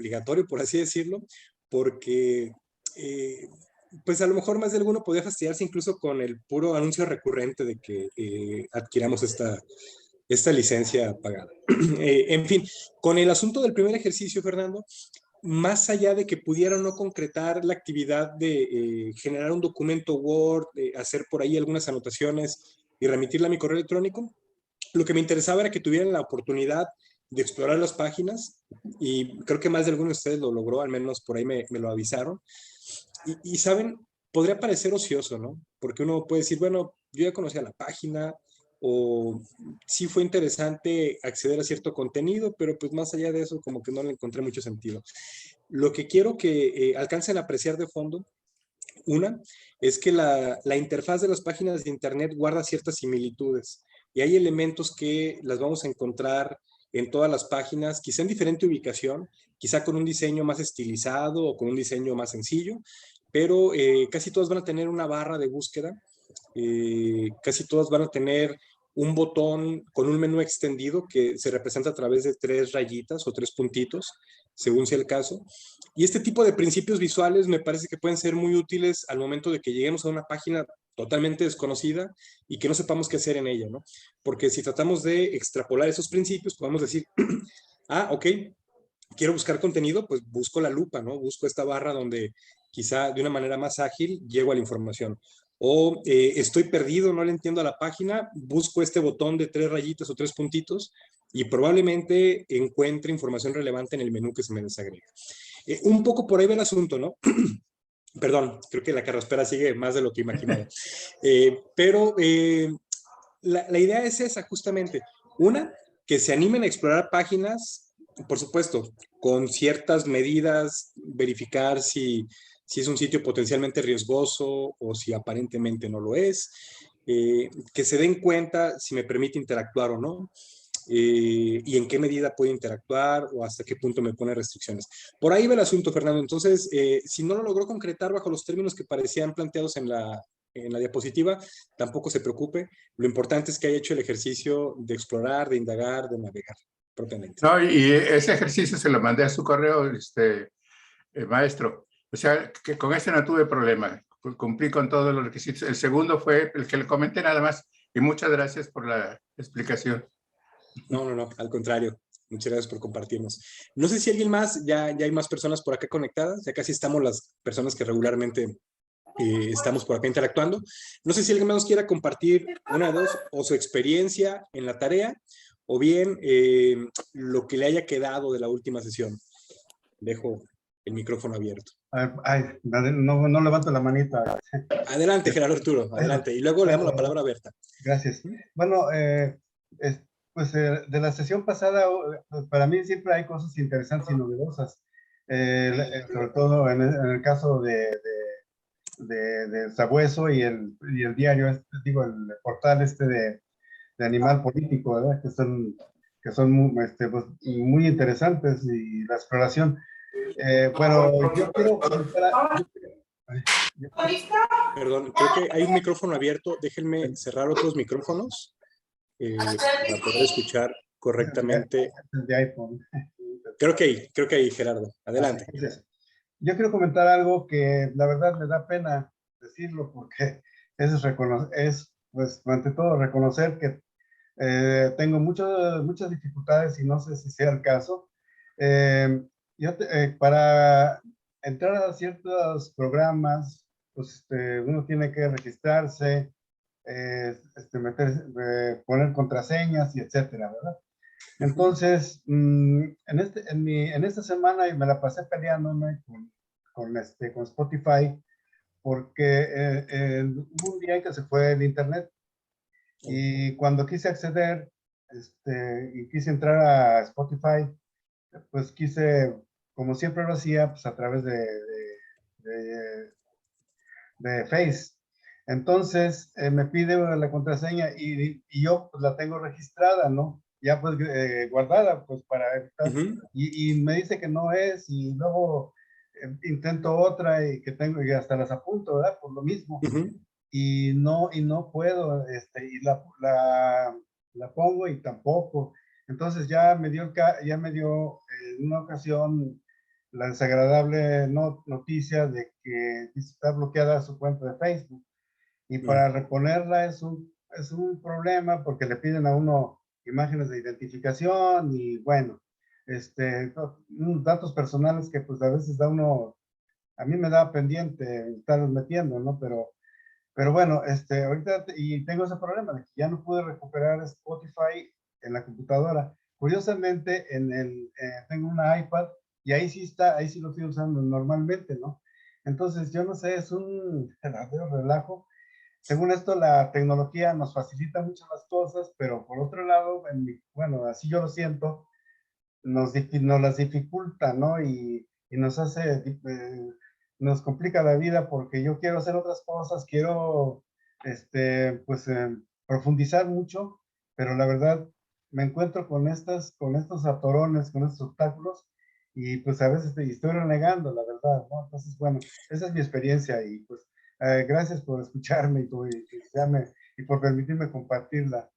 obligatorio, por así decirlo, porque pues a lo mejor más de alguno podría fastidiarse incluso con el puro anuncio recurrente de que adquiramos esta licencia pagada. En fin, con el asunto del primer ejercicio, Fernando, más allá de que pudiera no concretar la actividad de generar un documento Word, hacer por ahí algunas anotaciones y remitirla a mi correo electrónico, lo que me interesaba era que tuvieran la oportunidad de explorar las páginas y creo que más de alguno de ustedes lo logró, al menos por ahí me lo avisaron. Saben, podría parecer ocioso, ¿no? Porque uno puede decir, bueno, yo ya conocía la página o sí fue interesante acceder a cierto contenido, pero pues más allá de eso como que no le encontré mucho sentido. Lo que quiero que alcancen a apreciar de fondo, una, es que la interfaz de las páginas de Internet guarda ciertas similitudes y hay elementos que las vamos a encontrar en todas las páginas, quizá en diferente ubicación, quizá con un diseño más estilizado o con un diseño más sencillo, pero casi todas van a tener una barra de búsqueda, casi todas van a tener un botón con un menú extendido que se representa a través de 3 rayitas o 3 puntitos, según sea el caso. Y este tipo de principios visuales me parece que pueden ser muy útiles al momento de que lleguemos a una página totalmente desconocida y que no sepamos qué hacer en ella, ¿no? Porque si tratamos de extrapolar esos principios, podemos decir, ah, ok, quiero buscar contenido, pues busco la lupa, ¿no? Busco esta barra donde quizá de una manera más ágil llego a la información. O estoy perdido, no le entiendo a la página, busco este botón de 3 rayitas o 3 puntitos y probablemente encuentre información relevante en el menú que se me desagrega. Un poco por ahí va el asunto, ¿no? Perdón, creo que la carraspera sigue más de lo que imaginaba. Pero la idea es esa, justamente. Una, que se animen a explorar páginas, por supuesto, con ciertas medidas, verificar si es un sitio potencialmente riesgoso o si aparentemente no lo es, que se den cuenta si me permite interactuar o no, y en qué medida puede interactuar o hasta qué punto me pone restricciones. Por ahí va el asunto, Fernando. Entonces, si no lo logró concretar bajo los términos que parecían planteados en la diapositiva, tampoco se preocupe. Lo importante es que haya hecho el ejercicio de explorar, de indagar, de navegar propiamente. No, y ese ejercicio se lo mandé a su correo, maestro. O sea, que con este no tuve problema. Cumplí con todos los requisitos. El segundo fue el que le comenté nada más. Y muchas gracias por la explicación. No, al contrario. Muchas gracias por compartirnos. No sé si alguien más, ya hay más personas por acá conectadas, ya casi estamos las personas que regularmente estamos por acá interactuando. No sé si alguien más nos quiera compartir una, dos, o su experiencia en la tarea, o bien lo que le haya quedado de la última sesión. Dejo el micrófono abierto. Ay, no levanto la manita. Adelante, Gerardo Arturo, adelante. Y luego le damos la palabra a Berta. Gracias. Bueno, pues de la sesión pasada, para mí siempre hay cosas interesantes y novedosas. Sobre todo en el caso de Sabueso y el diario, digo, el portal de Animal Político, ¿verdad? Que son pues, muy interesantes y la exploración. Bueno, yo quiero comentar... Perdón, creo que hay un micrófono abierto. Déjenme cerrar otros micrófonos para poder escuchar correctamente. De iPhone. Creo que ahí, Gerardo. Adelante. Yo quiero comentar algo que la verdad me da pena decirlo porque es pues, ante todo, reconocer que tengo muchas dificultades y no sé si sea el caso. Para entrar a ciertos programas, pues uno tiene que registrarse, poner contraseñas y etcétera, ¿verdad? Entonces, en esta semana me la pasé peleándome con Spotify porque hubo un día en que se fue el internet y cuando quise acceder y quise entrar a Spotify, pues quise, como siempre lo hacía, pues a través de Face. Entonces me pide la contraseña y yo pues, la tengo registrada, ¿no? Ya pues guardada, pues para evitar. Y me dice que no es y luego intento otra y que tengo y hasta las apunto, ¿verdad? Por lo mismo. Y no puedo, y la pongo y tampoco. Entonces ya me dio en una ocasión la desagradable noticia de que está bloqueada su cuenta de Facebook. Y para reponerla es un problema porque le piden a uno imágenes de identificación y bueno, datos personales que pues a veces a mí me da pendiente estarlos metiendo, ¿no? Pero bueno, ahorita y tengo ese problema de que ya no pude recuperar Spotify en la computadora. Curiosamente, tengo una iPad y ahí sí está, ahí sí lo estoy usando normalmente, ¿no? Entonces, yo no sé, es un verdadero relajo. Según esto, la tecnología nos facilita mucho las cosas, pero por otro lado, bueno, así yo lo siento, nos las dificulta, ¿no? Y nos hace, nos complica la vida porque yo quiero hacer otras cosas, quiero, pues, profundizar mucho, pero la verdad me encuentro con estos atorones, con estos obstáculos, y pues a veces estoy renegando, la verdad, ¿no? Entonces, bueno, esa es mi experiencia y pues gracias por escucharme y por permitirme compartirla.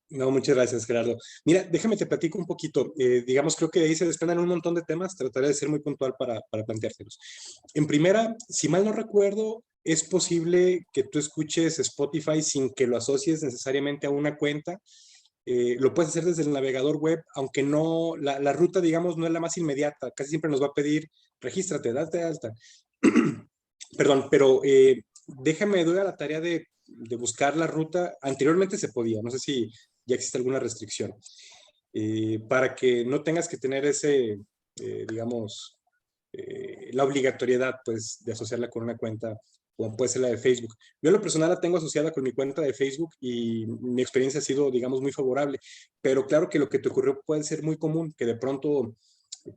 No, muchas gracias, Gerardo. Mira, déjame te platico un poquito. Digamos, creo que de ahí se desprenden un montón de temas. Trataré de ser muy puntual para planteárselos. En primera, si mal no recuerdo, es posible que tú escuches Spotify sin que lo asocies necesariamente a una cuenta. Lo puedes hacer desde el navegador web, aunque no, la ruta, digamos, no es la más inmediata. Casi siempre nos va a pedir, regístrate, date de alta. Perdón, pero déjame, doy a la tarea de buscar la ruta. Anteriormente se podía, no sé si ya existe alguna restricción, para que no tengas que tener digamos, la obligatoriedad, pues, de asociarla con una cuenta, como puede ser la de Facebook. Yo en lo personal la tengo asociada con mi cuenta de Facebook y mi experiencia ha sido, digamos, muy favorable, pero claro que lo que te ocurrió puede ser muy común, que de pronto,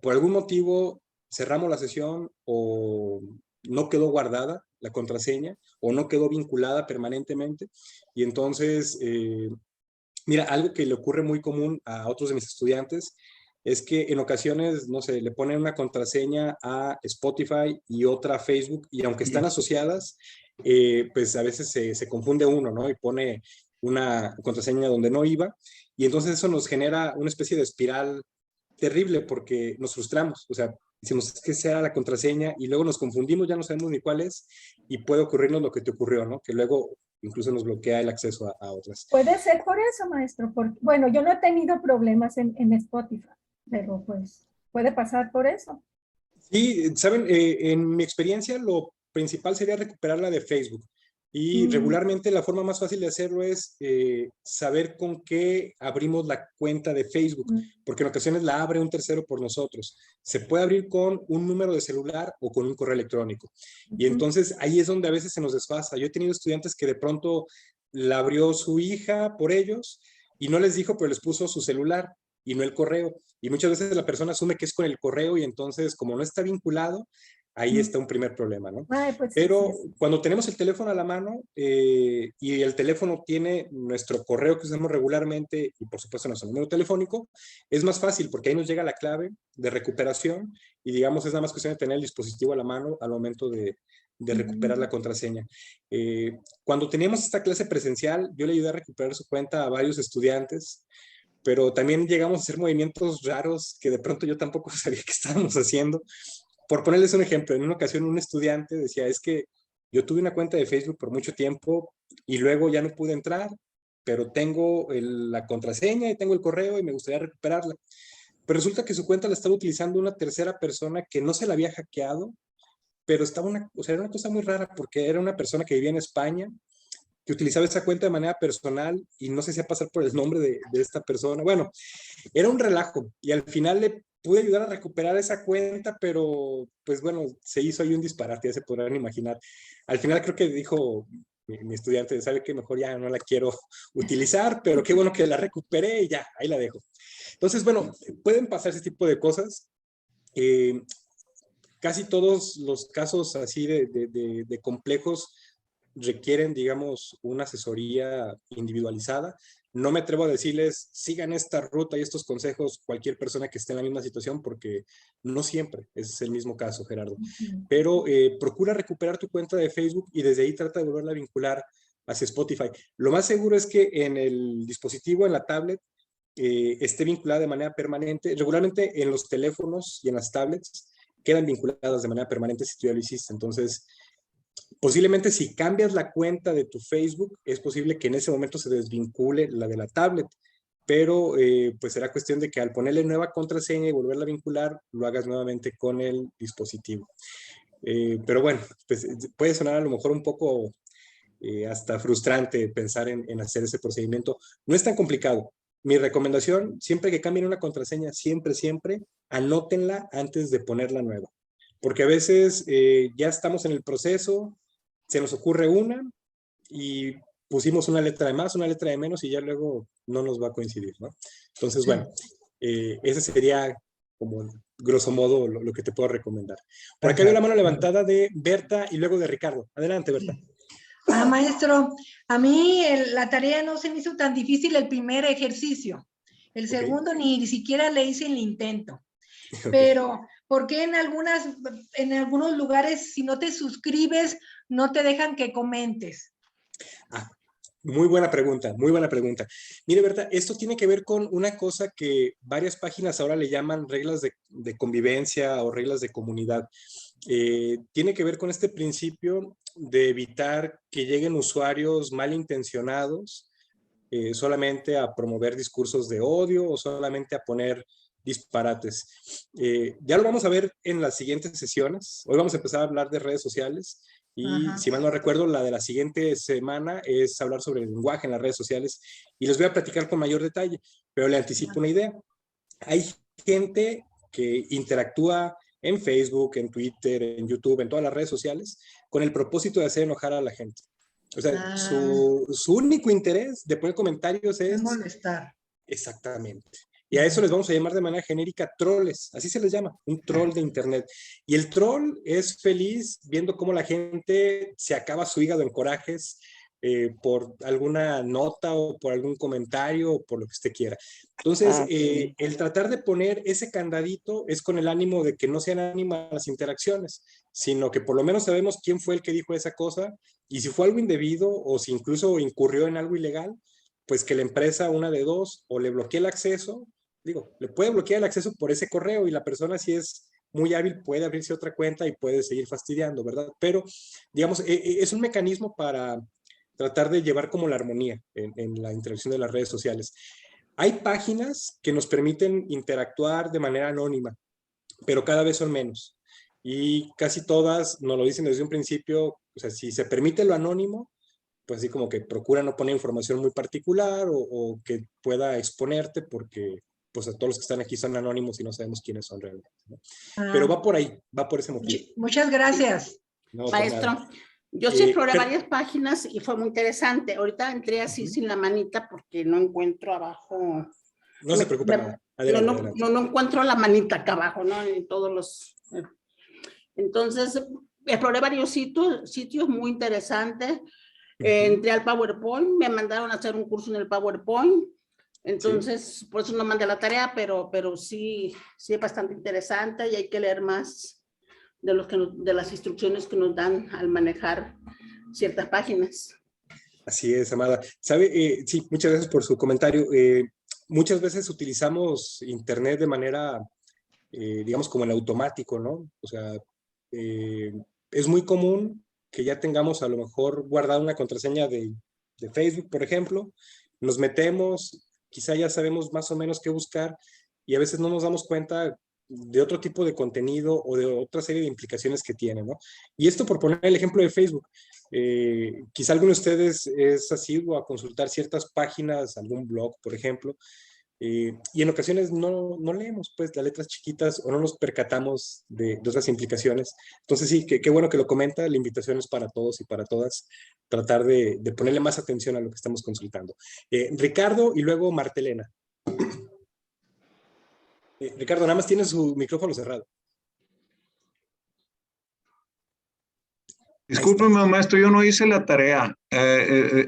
por algún motivo, cerramos la sesión o no quedó guardada la contraseña o no quedó vinculada permanentemente y entonces mira, algo que le ocurre muy común a otros de mis estudiantes es que en ocasiones, no sé, le ponen una contraseña a Spotify y otra a Facebook, y aunque están asociadas, pues a veces se confunde uno, ¿no? Y pone una contraseña donde no iba, y entonces eso nos genera una especie de espiral terrible porque nos frustramos, o sea, decimos es que esa era la contraseña y luego nos confundimos, ya no sabemos ni cuál es, y puede ocurrirnos lo que te ocurrió, ¿no? Que luego incluso nos bloquea el acceso a otras. Puede ser por eso, maestro, porque, bueno, yo no he tenido problemas en Spotify, pero pues puede pasar por eso. Sí, saben, en mi experiencia lo principal sería recuperarla de Facebook y regularmente la forma más fácil de hacerlo es saber con qué abrimos la cuenta de Facebook, porque en ocasiones la abre un tercero por nosotros. Se puede abrir con un número de celular o con un correo electrónico. Y entonces ahí es donde a veces se nos desfasa. Yo he tenido estudiantes que de pronto la abrió su hija por ellos y no les dijo, pero les puso su celular y no el correo. Y muchas veces la persona asume que es con el correo y entonces como no está vinculado, ahí está un primer problema, ¿no? Ay, pues Pero sí. cuando tenemos el teléfono a la mano y el teléfono tiene nuestro correo que usamos regularmente y por supuesto nuestro número telefónico, es más fácil porque ahí nos llega la clave de recuperación y digamos es nada más cuestión de tener el dispositivo a la mano al momento de recuperar la contraseña. Cuando teníamos esta clase presencial, yo le ayudé a recuperar su cuenta a varios estudiantes, pero también llegamos a hacer movimientos raros que de pronto yo tampoco sabía que estábamos haciendo. Por ponerles un ejemplo, en una ocasión un estudiante decía, es que yo tuve una cuenta de Facebook por mucho tiempo y luego ya no pude entrar, pero tengo la contraseña y tengo el correo y me gustaría recuperarla. Pero resulta que su cuenta la estaba utilizando una tercera persona que no se la había hackeado, pero o sea, era una cosa muy rara porque era una persona que vivía en España que utilizaba esa cuenta de manera personal y no se hacía pasar por el nombre de esta persona. Bueno, era un relajo y al final le pude ayudar a recuperar esa cuenta, pero pues bueno, se hizo ahí un disparate, ya se podrán imaginar. Al final creo que dijo mi estudiante, sabe que mejor ya no la quiero utilizar, pero qué bueno que la recuperé y ya, ahí la dejo. Entonces, bueno, pueden pasar ese tipo de cosas. Casi todos los casos así de complejos requieren, digamos, una asesoría individualizada. No me atrevo a decirles, sigan esta ruta y estos consejos cualquier persona que esté en la misma situación, porque no siempre es el mismo caso, Gerardo. Pero procura recuperar tu cuenta de Facebook y desde ahí trata de volverla a vincular hacia Spotify. Lo más seguro es que en el dispositivo, en la tablet, esté vinculada de manera permanente. Regularmente en los teléfonos y en las tablets quedan vinculadas de manera permanente si tú ya lo hiciste. Entonces, posiblemente si cambias la cuenta de tu Facebook, es posible que en ese momento se desvincule la de la tablet, pero pues será cuestión de que al ponerle nueva contraseña y volverla a vincular, lo hagas nuevamente con el dispositivo. Pero bueno, pues puede sonar a lo mejor un poco hasta frustrante pensar en hacer ese procedimiento. No es tan complicado. Mi recomendación, siempre que cambien una contraseña, siempre, anótenla antes de ponerla nueva. Porque a veces ya estamos en el proceso, se nos ocurre una y pusimos una letra de más, una letra de menos y ya luego no nos va a coincidir, ¿no? Entonces, bueno, ese sería como grosso modo lo que te puedo recomendar. Por acá veo la mano levantada de Berta y luego de Ricardo. Adelante, Berta. Maestro, a mí la tarea no se me hizo tan difícil el primer ejercicio. El segundo ni siquiera le hice el intento. Pero, ¿por qué en algunos lugares, si no te suscribes, no te dejan que comentes? Muy buena pregunta, muy buena pregunta. Mire, Berta, esto tiene que ver con una cosa que varias páginas ahora le llaman reglas de convivencia o reglas de comunidad. Tiene que ver con este principio de evitar que lleguen usuarios malintencionados solamente a promover discursos de odio o solamente a poner disparates. Ya lo vamos a ver en las siguientes sesiones. Hoy vamos a empezar a hablar de redes sociales y si mal no recuerdo, la de la siguiente semana es hablar sobre el lenguaje en las redes sociales y les voy a platicar con mayor detalle, pero le anticipo una idea. Hay gente que interactúa en Facebook, en Twitter, en YouTube, en todas las redes sociales, con el propósito de hacer enojar a la gente. O sea, su único interés de poner comentarios es molestar. Exactamente. Y a eso les vamos a llamar de manera genérica troles, así se les llama, un troll de internet. Y el troll es feliz viendo cómo la gente se acaba su hígado en corajes por alguna nota o por algún comentario o por lo que usted quiera. Entonces, el tratar de poner ese candadito es con el ánimo de que no sean ánimas las interacciones, sino que por lo menos sabemos quién fue el que dijo esa cosa y si fue algo indebido o si incluso incurrió en algo ilegal, pues que la empresa, una de dos, o le bloquee el acceso, digo, le puede bloquear el acceso por ese correo y la persona si es muy hábil puede abrirse otra cuenta y puede seguir fastidiando, ¿verdad? Pero, digamos, es un mecanismo para tratar de llevar como la armonía en la interacción de las redes sociales. Hay páginas que nos permiten interactuar de manera anónima, pero cada vez son menos. Y casi todas nos lo dicen desde un principio, o sea, si se permite lo anónimo, pues así como que procura no poner información muy particular o que pueda exponerte porque pues a todos los que están aquí son anónimos y no sabemos quiénes son realmente, ¿no? Pero va por ahí, va por ese motivo. Muchas gracias. No, maestro, yo sí exploré varias páginas y fue muy interesante. Ahorita entré así sin la manita porque no encuentro abajo. No se preocupe nada. Adelante, adelante. No encuentro la manita acá abajo, ¿no? En todos los... Entonces, exploré varios sitios muy interesantes. Entré al PowerPoint, me mandaron a hacer un curso en el PowerPoint. Entonces, por eso no mandé la tarea, pero sí es bastante interesante y hay que leer más de las instrucciones que nos dan al manejar ciertas páginas. Así es, Amada. ¿Sabe? Sí, muchas gracias por su comentario. Muchas veces utilizamos Internet de manera, digamos, como en automático, ¿no? O sea, es muy común que ya tengamos a lo mejor guardada una contraseña de Facebook, por ejemplo. Nos metemos, quizá ya sabemos más o menos qué buscar y a veces no nos damos cuenta de otro tipo de contenido o de otra serie de implicaciones que tiene, ¿no? Y esto por poner el ejemplo de Facebook. Quizá alguno de ustedes es asiduo a consultar ciertas páginas, algún blog, por ejemplo, y en ocasiones no leemos pues las letras chiquitas o no nos percatamos de otras implicaciones. Entonces sí, qué bueno que lo comenta. La invitación es para todos y para todas tratar de ponerle más atención a lo que estamos consultando. Ricardo y luego Martelena. Ricardo, nada más tiene su micrófono cerrado. Discúlpeme, maestro, yo no hice la tarea.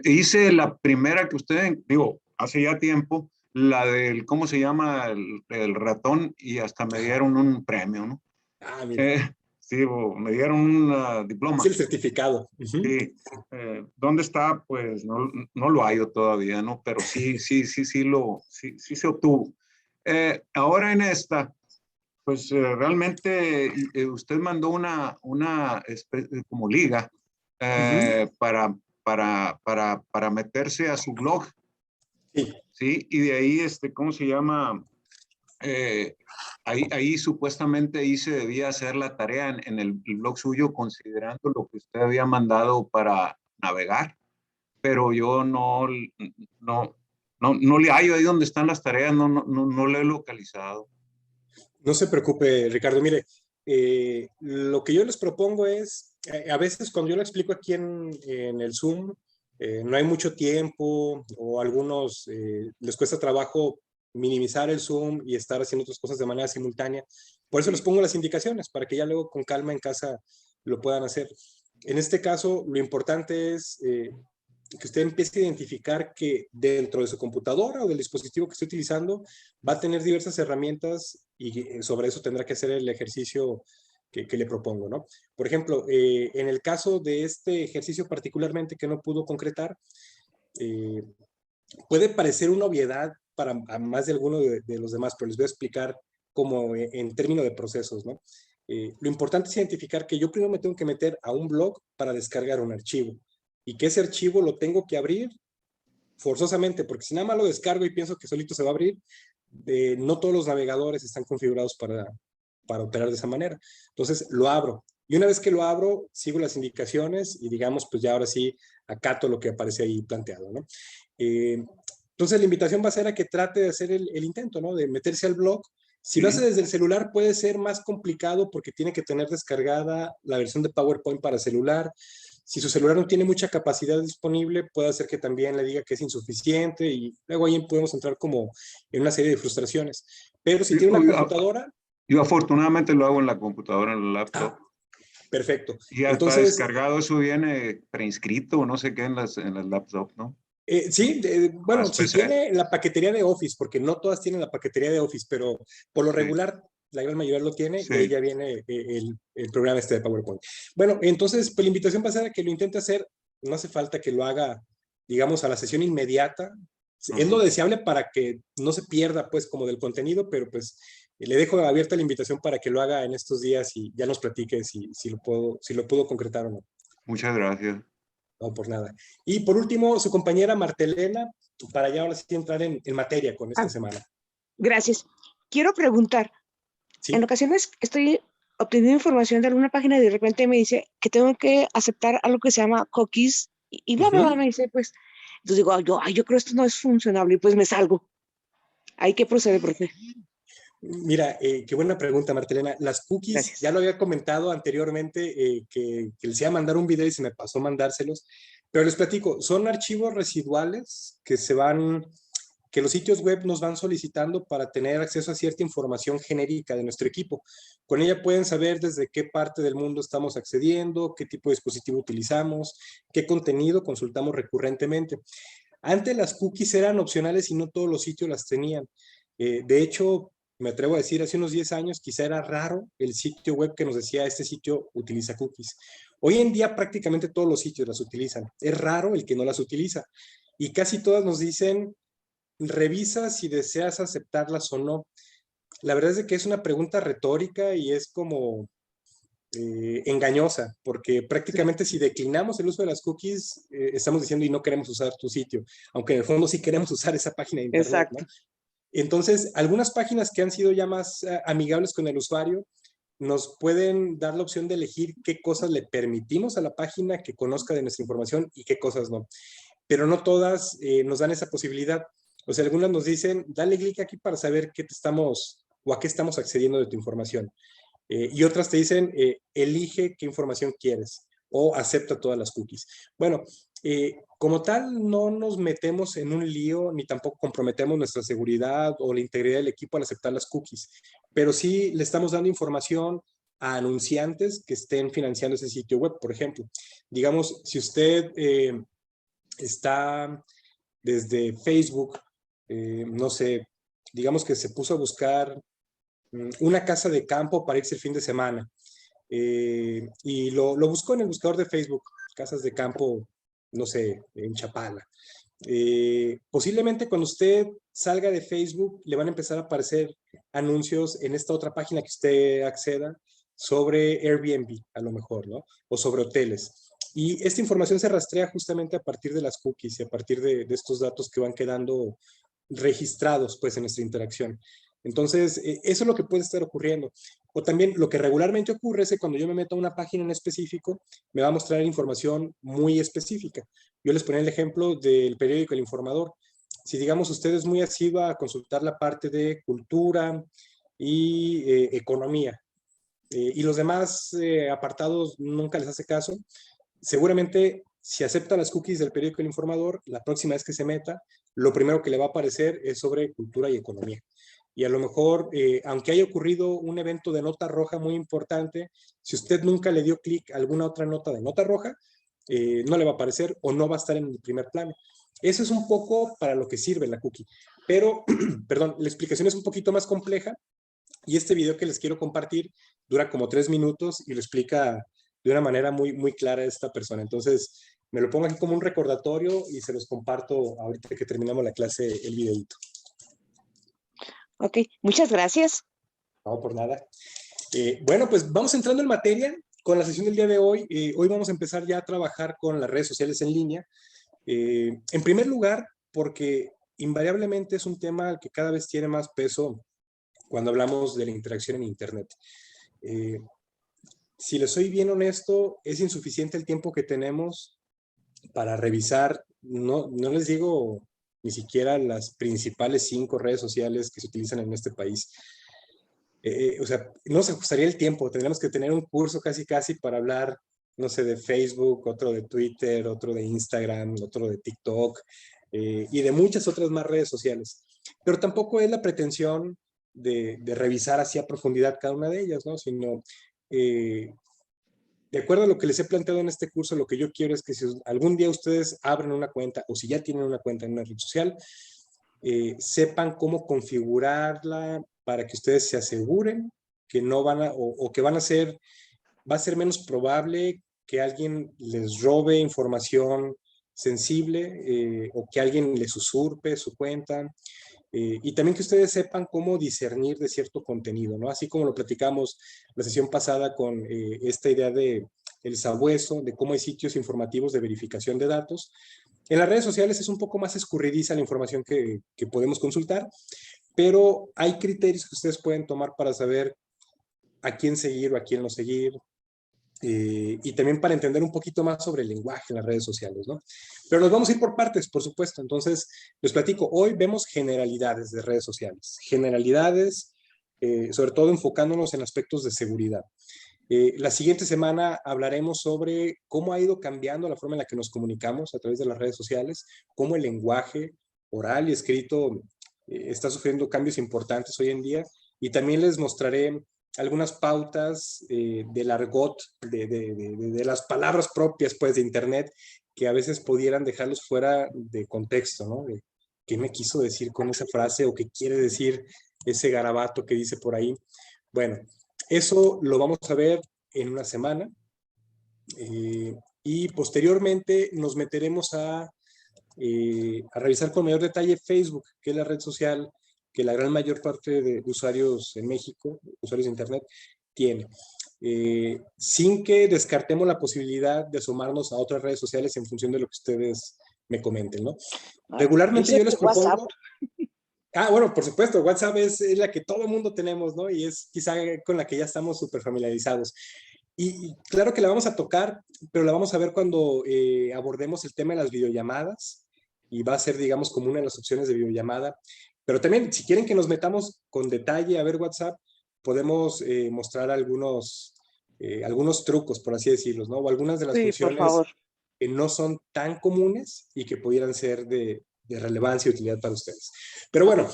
Hice la primera que usted, digo, hace ya tiempo, la del, ¿cómo se llama? El ratón, y hasta me dieron un premio, ¿no? Ah, mira. Sí, me dieron un diploma. Sí, el certificado. Sí. ¿Dónde está? Pues no lo hallo todavía, ¿no? Pero sí se obtuvo. Ahora en esta, Pues realmente usted mandó una como liga para meterse a su blog. Sí. Sí, y de ahí, ¿cómo se llama? Ahí supuestamente ahí se debía hacer la tarea en el blog suyo, considerando lo que usted había mandado para navegar, pero yo no le hallo ahí donde están las tareas, no le he localizado. No se preocupe, Ricardo. Mire, lo que yo les propongo es, a veces cuando yo lo explico aquí en el Zoom, no hay mucho tiempo o a algunos les cuesta trabajo minimizar el Zoom y estar haciendo otras cosas de manera simultánea. Por eso les pongo las indicaciones, para que ya luego con calma en casa lo puedan hacer. En este caso, lo importante es que usted empiece a identificar que dentro de su computadora o del dispositivo que esté utilizando va a tener diversas herramientas y sobre eso tendrá que hacer el ejercicio que le propongo, ¿no? Por ejemplo, en el caso de este ejercicio particularmente que no pudo concretar, puede parecer una obviedad para más de alguno de los demás, pero les voy a explicar como en términos de procesos, ¿no? Lo importante es identificar que yo primero me tengo que meter a un blog para descargar un archivo y que ese archivo lo tengo que abrir forzosamente, porque si nada más lo descargo y pienso que solito se va a abrir, no todos los navegadores están configurados para operar de esa manera. Entonces lo abro. Y una vez que lo abro, sigo las indicaciones y digamos, pues ya ahora sí acato lo que aparece ahí planteado, ¿no? Entonces la invitación va a ser a que trate de hacer el intento, ¿no? De meterse al blog. Si lo hace desde el celular puede ser más complicado porque tiene que tener descargada la versión de PowerPoint para celular. Si su celular no tiene mucha capacidad disponible, puede hacer que también le diga que es insuficiente y luego ahí podemos entrar como en una serie de frustraciones. Pero si tiene una computadora... Yo afortunadamente lo hago en la computadora, en el laptop. Perfecto. Ya está descargado, eso viene preinscrito, no sé qué, en las laptops, ¿no? Sí, bueno, si tiene la paquetería de Office, porque no todas tienen la paquetería de Office, pero por lo regular, la gran mayoría lo tiene, y ahí ya viene el programa de PowerPoint. Bueno, entonces, pues la invitación va a ser a que lo intente hacer, no hace falta que lo haga, digamos, a la sesión inmediata. Es lo deseable para que no se pierda, pues, como del contenido, pero pues le dejo abierta la invitación para que lo haga en estos días y ya nos platique si lo puedo concretar o no. Muchas gracias. No, por nada. Y por último, su compañera Martelena, para ya ahora sí entrar en materia con esta semana. Gracias. Quiero preguntar, ¿sí? En ocasiones estoy obteniendo información de alguna página y de repente me dice que tengo que aceptar algo que se llama cookies y bla, bla, bla, me dice, pues, entonces digo, yo creo esto no es funcionable y pues me salgo. ¿Hay que proceder, profe? Mira, qué buena pregunta, Martelena. Las cookies, gracias. Ya lo había comentado anteriormente, que les iba a mandar un video y se me pasó mandárselos, pero les platico, son archivos residuales que los sitios web nos van solicitando para tener acceso a cierta información genérica de nuestro equipo. Con ella pueden saber desde qué parte del mundo estamos accediendo, qué tipo de dispositivo utilizamos, qué contenido consultamos recurrentemente. Antes las cookies eran opcionales y no todos los sitios las tenían. De hecho, me atrevo a decir, hace unos 10 años quizá era raro el sitio web que nos decía este sitio utiliza cookies. Hoy en día prácticamente todos los sitios las utilizan. Es raro el que no las utiliza. Y casi todas nos dicen, revisa si deseas aceptarlas o no. La verdad es que es una pregunta retórica y es como engañosa, porque prácticamente si declinamos el uso de las cookies, estamos diciendo y no queremos usar tu sitio, aunque en el fondo sí queremos usar esa página de internet. Exacto. ¿No? Entonces, algunas páginas que han sido ya más amigables con el usuario nos pueden dar la opción de elegir qué cosas le permitimos a la página que conozca de nuestra información y qué cosas no. Pero no todas nos dan esa posibilidad. O sea, algunas nos dicen, dale clic aquí para saber qué te estamos o a qué estamos accediendo de tu información. Y otras te dicen, elige qué información quieres o acepta todas las cookies. Bueno, como tal, no nos metemos en un lío ni tampoco comprometemos nuestra seguridad o la integridad del equipo al aceptar las cookies, pero sí le estamos dando información a anunciantes que estén financiando ese sitio web, por ejemplo. Digamos, si usted está desde Facebook, no sé, digamos que se puso a buscar una casa de campo para irse el fin de semana y lo buscó en el buscador de Facebook, casas de campo, no sé, en Chapala. Posiblemente cuando usted salga de Facebook le van a empezar a aparecer anuncios en esta otra página que usted acceda sobre Airbnb, a lo mejor, ¿no? O sobre hoteles. Y esta información se rastrea justamente a partir de las cookies y a partir de estos datos que van quedando registrados, pues, en nuestra interacción. Entonces, eso es lo que puede estar ocurriendo. O también lo que regularmente ocurre es que cuando yo me meto a una página en específico, me va a mostrar información muy específica. Yo les ponía el ejemplo del periódico El Informador. Si, digamos, usted es muy asidua a consultar la parte de cultura y economía, y los demás apartados nunca les hace caso, seguramente si acepta las cookies del periódico El Informador, la próxima vez que se meta, lo primero que le va a aparecer es sobre cultura y economía. Y a lo mejor, aunque haya ocurrido un evento de nota roja muy importante, si usted nunca le dio clic a alguna otra nota de nota roja, no le va a aparecer o no va a estar en el primer plano. Eso es un poco para lo que sirve la cookie. Pero, perdón, la explicación es un poquito más compleja y este video que les quiero compartir dura como 3 minutos y lo explica de una manera muy, muy clara esta persona. Entonces, me lo pongo aquí como un recordatorio y se los comparto ahorita que terminamos la clase, el videito. Ok, muchas gracias. No, por nada. Bueno, pues vamos entrando en materia con la sesión del día de hoy. Hoy vamos a empezar ya a trabajar con las redes sociales en línea. En primer lugar, porque invariablemente es un tema que cada vez tiene más peso cuando hablamos de la interacción en Internet. Si les soy bien honesto, es insuficiente el tiempo que tenemos para revisar, no les digo ni siquiera las principales 5 redes sociales que se utilizan en este país. O sea, no nos ajustaría el tiempo, tendríamos que tener un curso casi para hablar, no sé, de Facebook, otro de Twitter, otro de Instagram, otro de TikTok, y de muchas otras más redes sociales. Pero tampoco es la pretensión de revisar así a profundidad cada una de ellas, ¿no? Sino, de acuerdo a lo que les he planteado en este curso, lo que yo quiero es que si algún día ustedes abren una cuenta o si ya tienen una cuenta en una red social, sepan cómo configurarla para que ustedes se aseguren que no van a, o que van a ser, va a ser menos probable que alguien les robe información sensible o que alguien les usurpe su cuenta. Y también que ustedes sepan cómo discernir de cierto contenido, ¿no? Así como lo platicamos la sesión pasada con esta idea de el sabueso, de cómo hay sitios informativos de verificación de datos. En las redes sociales es un poco más escurridiza la información que podemos consultar, pero hay criterios que ustedes pueden tomar para saber a quién seguir o a quién no seguir, y también para entender un poquito más sobre el lenguaje en las redes sociales, ¿no? Pero nos vamos a ir por partes, por supuesto. Entonces, les platico. Hoy vemos generalidades de redes sociales. Generalidades, sobre todo enfocándonos en aspectos de seguridad. La siguiente semana hablaremos sobre cómo ha ido cambiando la forma en la que nos comunicamos a través de las redes sociales, cómo el lenguaje oral y escrito está sufriendo cambios importantes hoy en día, y también les mostraré algunas pautas del argot, de las palabras propias pues de Internet, que a veces pudieran dejarlos fuera de contexto, ¿no? De qué me quiso decir con esa frase o qué quiere decir ese garabato que dice por ahí. Bueno, eso lo vamos a ver en una semana, y posteriormente nos meteremos a revisar con mayor detalle Facebook, que es la red social que la gran mayor parte de usuarios en México, usuarios de Internet, tiene. Sin que descartemos la posibilidad de asomarnos a otras redes sociales en función de lo que ustedes me comenten, ¿no? Regularmente yo les propongo... WhatsApp. Bueno, por supuesto, WhatsApp es la que todo el mundo tenemos, ¿no? Y es quizá con la que ya estamos súper familiarizados. Y claro que la vamos a tocar, pero la vamos a ver cuando abordemos el tema de las videollamadas, y va a ser, digamos, como una de las opciones de videollamada. Pero también, si quieren que nos metamos con detalle a ver WhatsApp, podemos mostrar algunos trucos, por así decirlos, ¿no? O algunas de las funciones que no son tan comunes y que pudieran ser de relevancia y utilidad para ustedes. Pero bueno,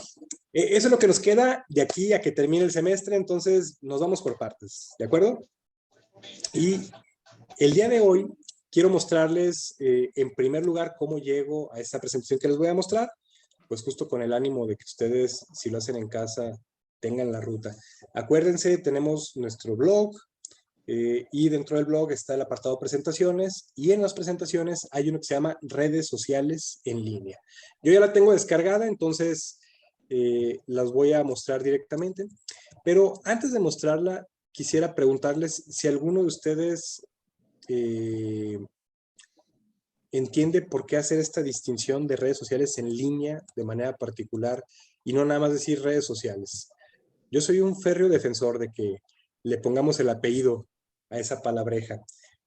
eso es lo que nos queda de aquí a que termine el semestre, entonces nos vamos por partes, ¿de acuerdo? Y el día de hoy quiero mostrarles, en primer lugar, cómo llego a esta presentación que les voy a mostrar, pues justo con el ánimo de que ustedes, si lo hacen en casa, tengan la ruta. Acuérdense, tenemos nuestro blog, Y dentro del blog está el apartado presentaciones, y en las presentaciones hay uno que se llama redes sociales en línea. Yo ya la tengo descargada, entonces las voy a mostrar directamente, pero antes de mostrarla quisiera preguntarles si alguno de ustedes entiende por qué hacer esta distinción de redes sociales en línea de manera particular y no nada más decir redes sociales. Yo soy un férreo defensor de que le pongamos el apellido a esa palabreja,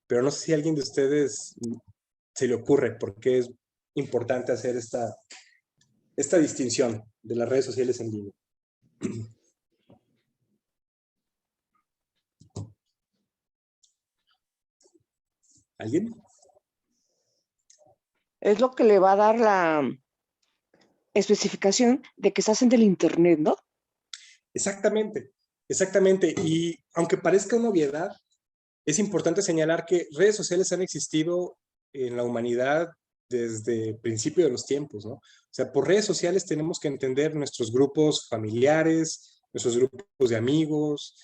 pero no sé si a alguien de ustedes se le ocurre por qué es importante hacer esta distinción de las redes sociales en línea. ¿Alguien? Es lo que le va a dar la especificación de que estás en el internet, ¿no? Exactamente, exactamente. Y aunque parezca una obviedad, es importante señalar que redes sociales han existido en la humanidad desde el principio de los tiempos, ¿no? O sea, por redes sociales tenemos que entender nuestros grupos familiares, nuestros grupos de amigos,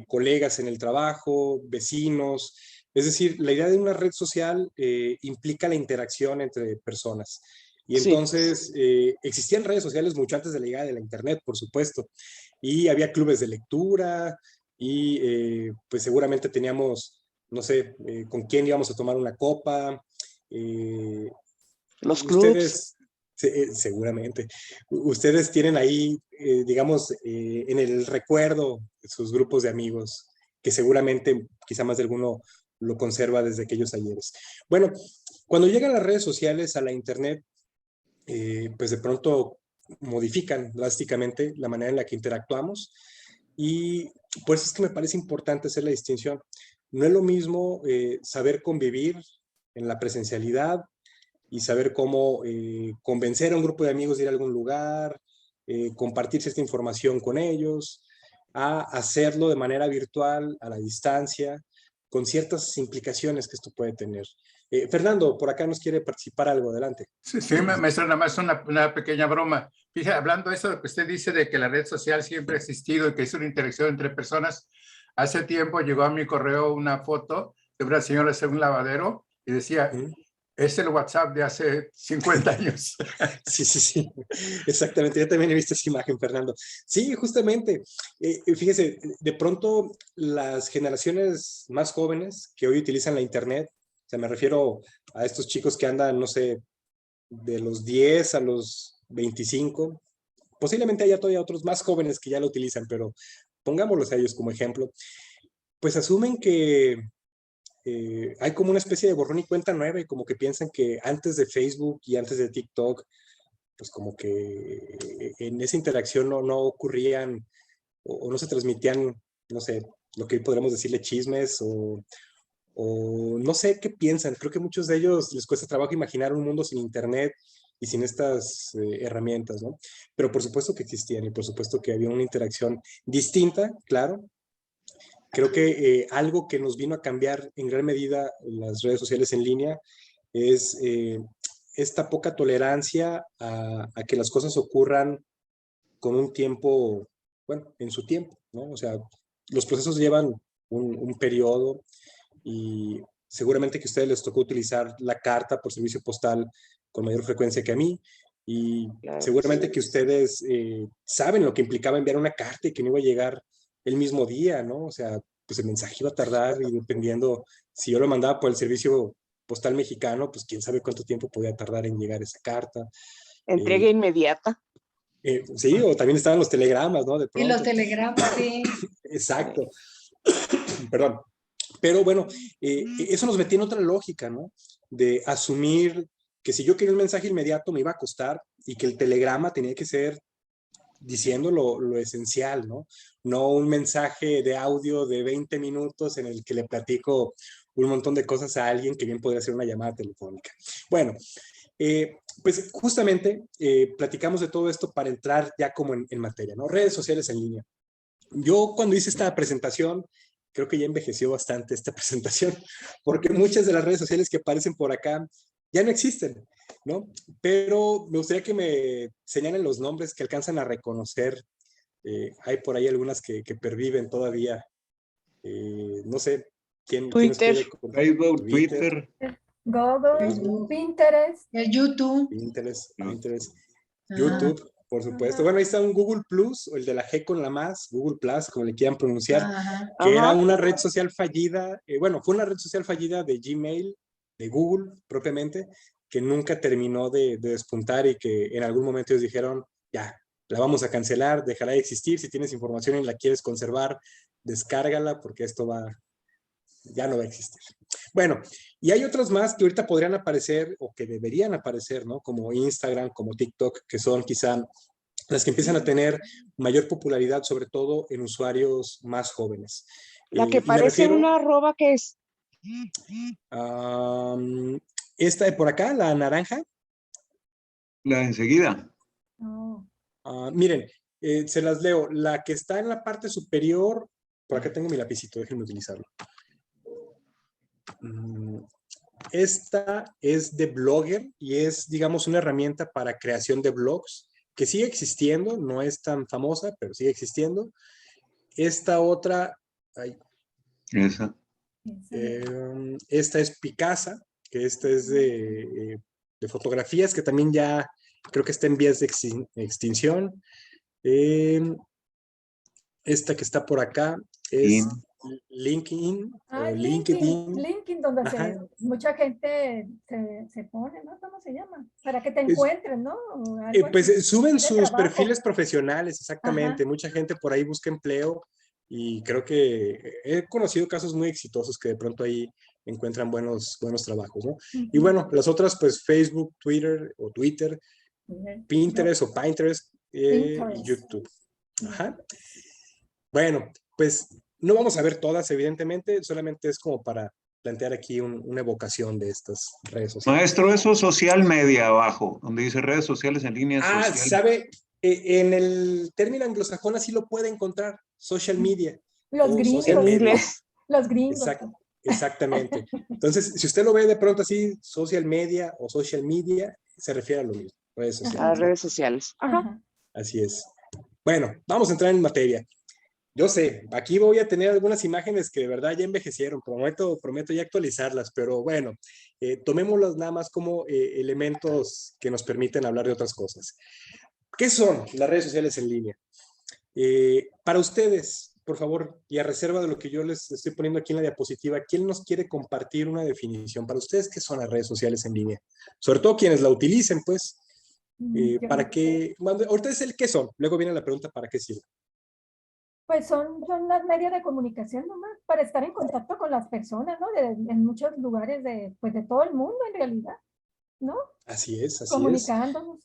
colegas en el trabajo, vecinos. Es decir, la idea de una red social implica la interacción entre personas. Y entonces existían redes sociales mucho antes de la llegada de la internet, por supuesto. Y había clubes de lectura y pues seguramente teníamos, no sé, con quién íbamos a tomar una copa. Los Ustedes, clubs. seguramente, ustedes tienen ahí, digamos, en el recuerdo sus grupos de amigos, que seguramente quizá más de alguno lo conserva desde aquellos ayeres. Bueno, cuando llegan las redes sociales a la internet, pues de pronto modifican drásticamente la manera en la que interactuamos, y por eso es que me parece importante hacer la distinción. No es lo mismo saber convivir en la presencialidad y saber cómo convencer a un grupo de amigos de ir a algún lugar, compartir cierta información con ellos, a hacerlo de manera virtual, a la distancia, con ciertas implicaciones que esto puede tener. Fernando, por acá nos quiere participar algo, adelante. Sí, maestro, nada más una pequeña broma. Fíjate, hablando de eso, lo que usted dice de que la red social siempre ha existido y que es una interacción entre personas, hace tiempo llegó a mi correo una foto de una señora en un lavadero y decía, es el WhatsApp de hace 50 años. Sí, sí, sí, exactamente. Yo también he visto esa imagen, Fernando. Sí, justamente. Fíjese, de pronto las generaciones más jóvenes que hoy utilizan la internet, o sea, me refiero a estos chicos que andan, no sé, de los 10 a los 25, posiblemente haya todavía otros más jóvenes que ya lo utilizan, pero pongámoslos a ellos como ejemplo, pues asumen que hay como una especie de borrón y cuenta nueva, y como que piensan que antes de Facebook y antes de TikTok, pues como que en esa interacción no ocurrían o no se transmitían, no sé, lo que hoy podríamos decirle chismes o no sé qué piensan. Creo que a muchos de ellos les cuesta trabajo imaginar un mundo sin internet y sin estas herramientas, ¿no? Pero por supuesto que existían y por supuesto que había una interacción distinta, claro. Creo que algo que nos vino a cambiar en gran medida las redes sociales en línea es esta poca tolerancia a que las cosas ocurran con un tiempo, bueno, en su tiempo, ¿no? O sea, los procesos llevan un periodo, y seguramente que a ustedes les tocó utilizar la carta por servicio postal con mayor frecuencia que a mí, y seguramente que ustedes saben lo que implicaba enviar una carta y que no iba a llegar el mismo día, ¿no? O sea, pues el mensaje iba a tardar, y dependiendo, si yo lo mandaba por el servicio postal mexicano, pues quién sabe cuánto tiempo podía tardar en llegar esa carta. Entrega inmediata. Sí, o también estaban los telegramas, ¿no? De pronto. Y los telegramas, sí. Exacto. Perdón. Pero bueno, eso nos metía en otra lógica, ¿no? De asumir que si yo quería un mensaje inmediato me iba a costar, y que el telegrama tenía que ser diciendo lo esencial, ¿no? No un mensaje de audio de 20 minutos en el que le platico un montón de cosas a alguien que bien podría ser una llamada telefónica. Bueno, pues justamente platicamos de todo esto para entrar ya como en materia, ¿no? Redes sociales en línea. Yo cuando hice esta presentación, creo que ya envejeció bastante esta presentación, porque muchas de las redes sociales que aparecen por acá ya no existen, ¿no? Pero me gustaría que me señalen los nombres que alcanzan a reconocer. Hay por ahí algunas que perviven todavía. no sé, ¿quién nos Twitter. quiere contar? Facebook, Twitter. Google, Facebook. Pinterest. El YouTube. Pinterest, Ah, YouTube, por supuesto. Ajá. Bueno, ahí está un Google Plus, o el de la G con la más, Google Plus, como le quieran pronunciar, ajá. que era Ajá. una red social fallida, bueno, fue una red social fallida de Gmail, de Google propiamente, que nunca terminó de despuntar y que en algún momento ellos dijeron, ya, la vamos a cancelar, dejará de existir, si tienes información y la quieres conservar, descárgala porque esto ya no va a existir. Bueno, y hay otros más que ahorita podrían aparecer o que deberían aparecer, ¿no? Como Instagram, como TikTok, que son quizá las que empiezan a tener mayor popularidad, sobre todo en usuarios más jóvenes. La que Y me parece refiero una arroba que es. a esta de por acá, la naranja. La de enseguida. Oh. Miren, se las leo. La que está en la parte superior, por acá tengo mi lapicito, déjenme utilizarlo. Esta es de Blogger y es, digamos, una herramienta para creación de blogs que sigue existiendo, no es tan famosa, pero sigue existiendo. Esta otra, Esa. esta es Picasa, que esta es de fotografías, que también ya creo que está en vías de extinción. Esta que está por acá es LinkedIn o LinkedIn. LinkedIn, donde mucha gente se pone, ¿no? ¿Cómo se llama? Para que te encuentren, ¿no? Pues suben sus trabajo. perfiles profesionales, exactamente. Ajá. Mucha gente por ahí busca empleo y creo que he conocido casos muy exitosos que de pronto ahí encuentran buenos trabajos, ¿no? Y bueno, las otras, pues Facebook, Twitter o Twitter, Pinterest o Pinterest, y YouTube. Ajá. Bueno, pues no vamos a ver todas, evidentemente, solamente es como para plantear aquí una evocación de estas redes sociales. Maestro, eso social media abajo, donde dice redes sociales en línea social. ¿Sabe? En el término anglosajón así lo puede encontrar, social media. Los gringos. Social media. Los gringos. Exactamente. Entonces, si usted lo ve de pronto así, social media o social media, se refiere a lo mismo, redes sociales. A redes sociales. Ajá. Así es. Bueno, vamos a entrar en materia. Yo sé, aquí voy a tener algunas imágenes que de verdad ya envejecieron, prometo ya actualizarlas, pero bueno, tomémoslas nada más como elementos que nos permiten hablar de otras cosas. ¿Qué son las redes sociales en línea? Para ustedes, por favor, y a reserva de lo que yo les estoy poniendo aquí en la diapositiva, ¿quién nos quiere compartir una definición? Para ustedes, ¿qué son las redes sociales en línea? Sobre todo quienes la utilicen, pues, para qué, ahorita es el qué son, luego viene la pregunta ¿para qué sirve? Pues son las medios de comunicación nomás, para estar en contacto con las personas, ¿no? En muchos lugares de todo el mundo, en realidad, ¿no? Así es. Comunicándonos.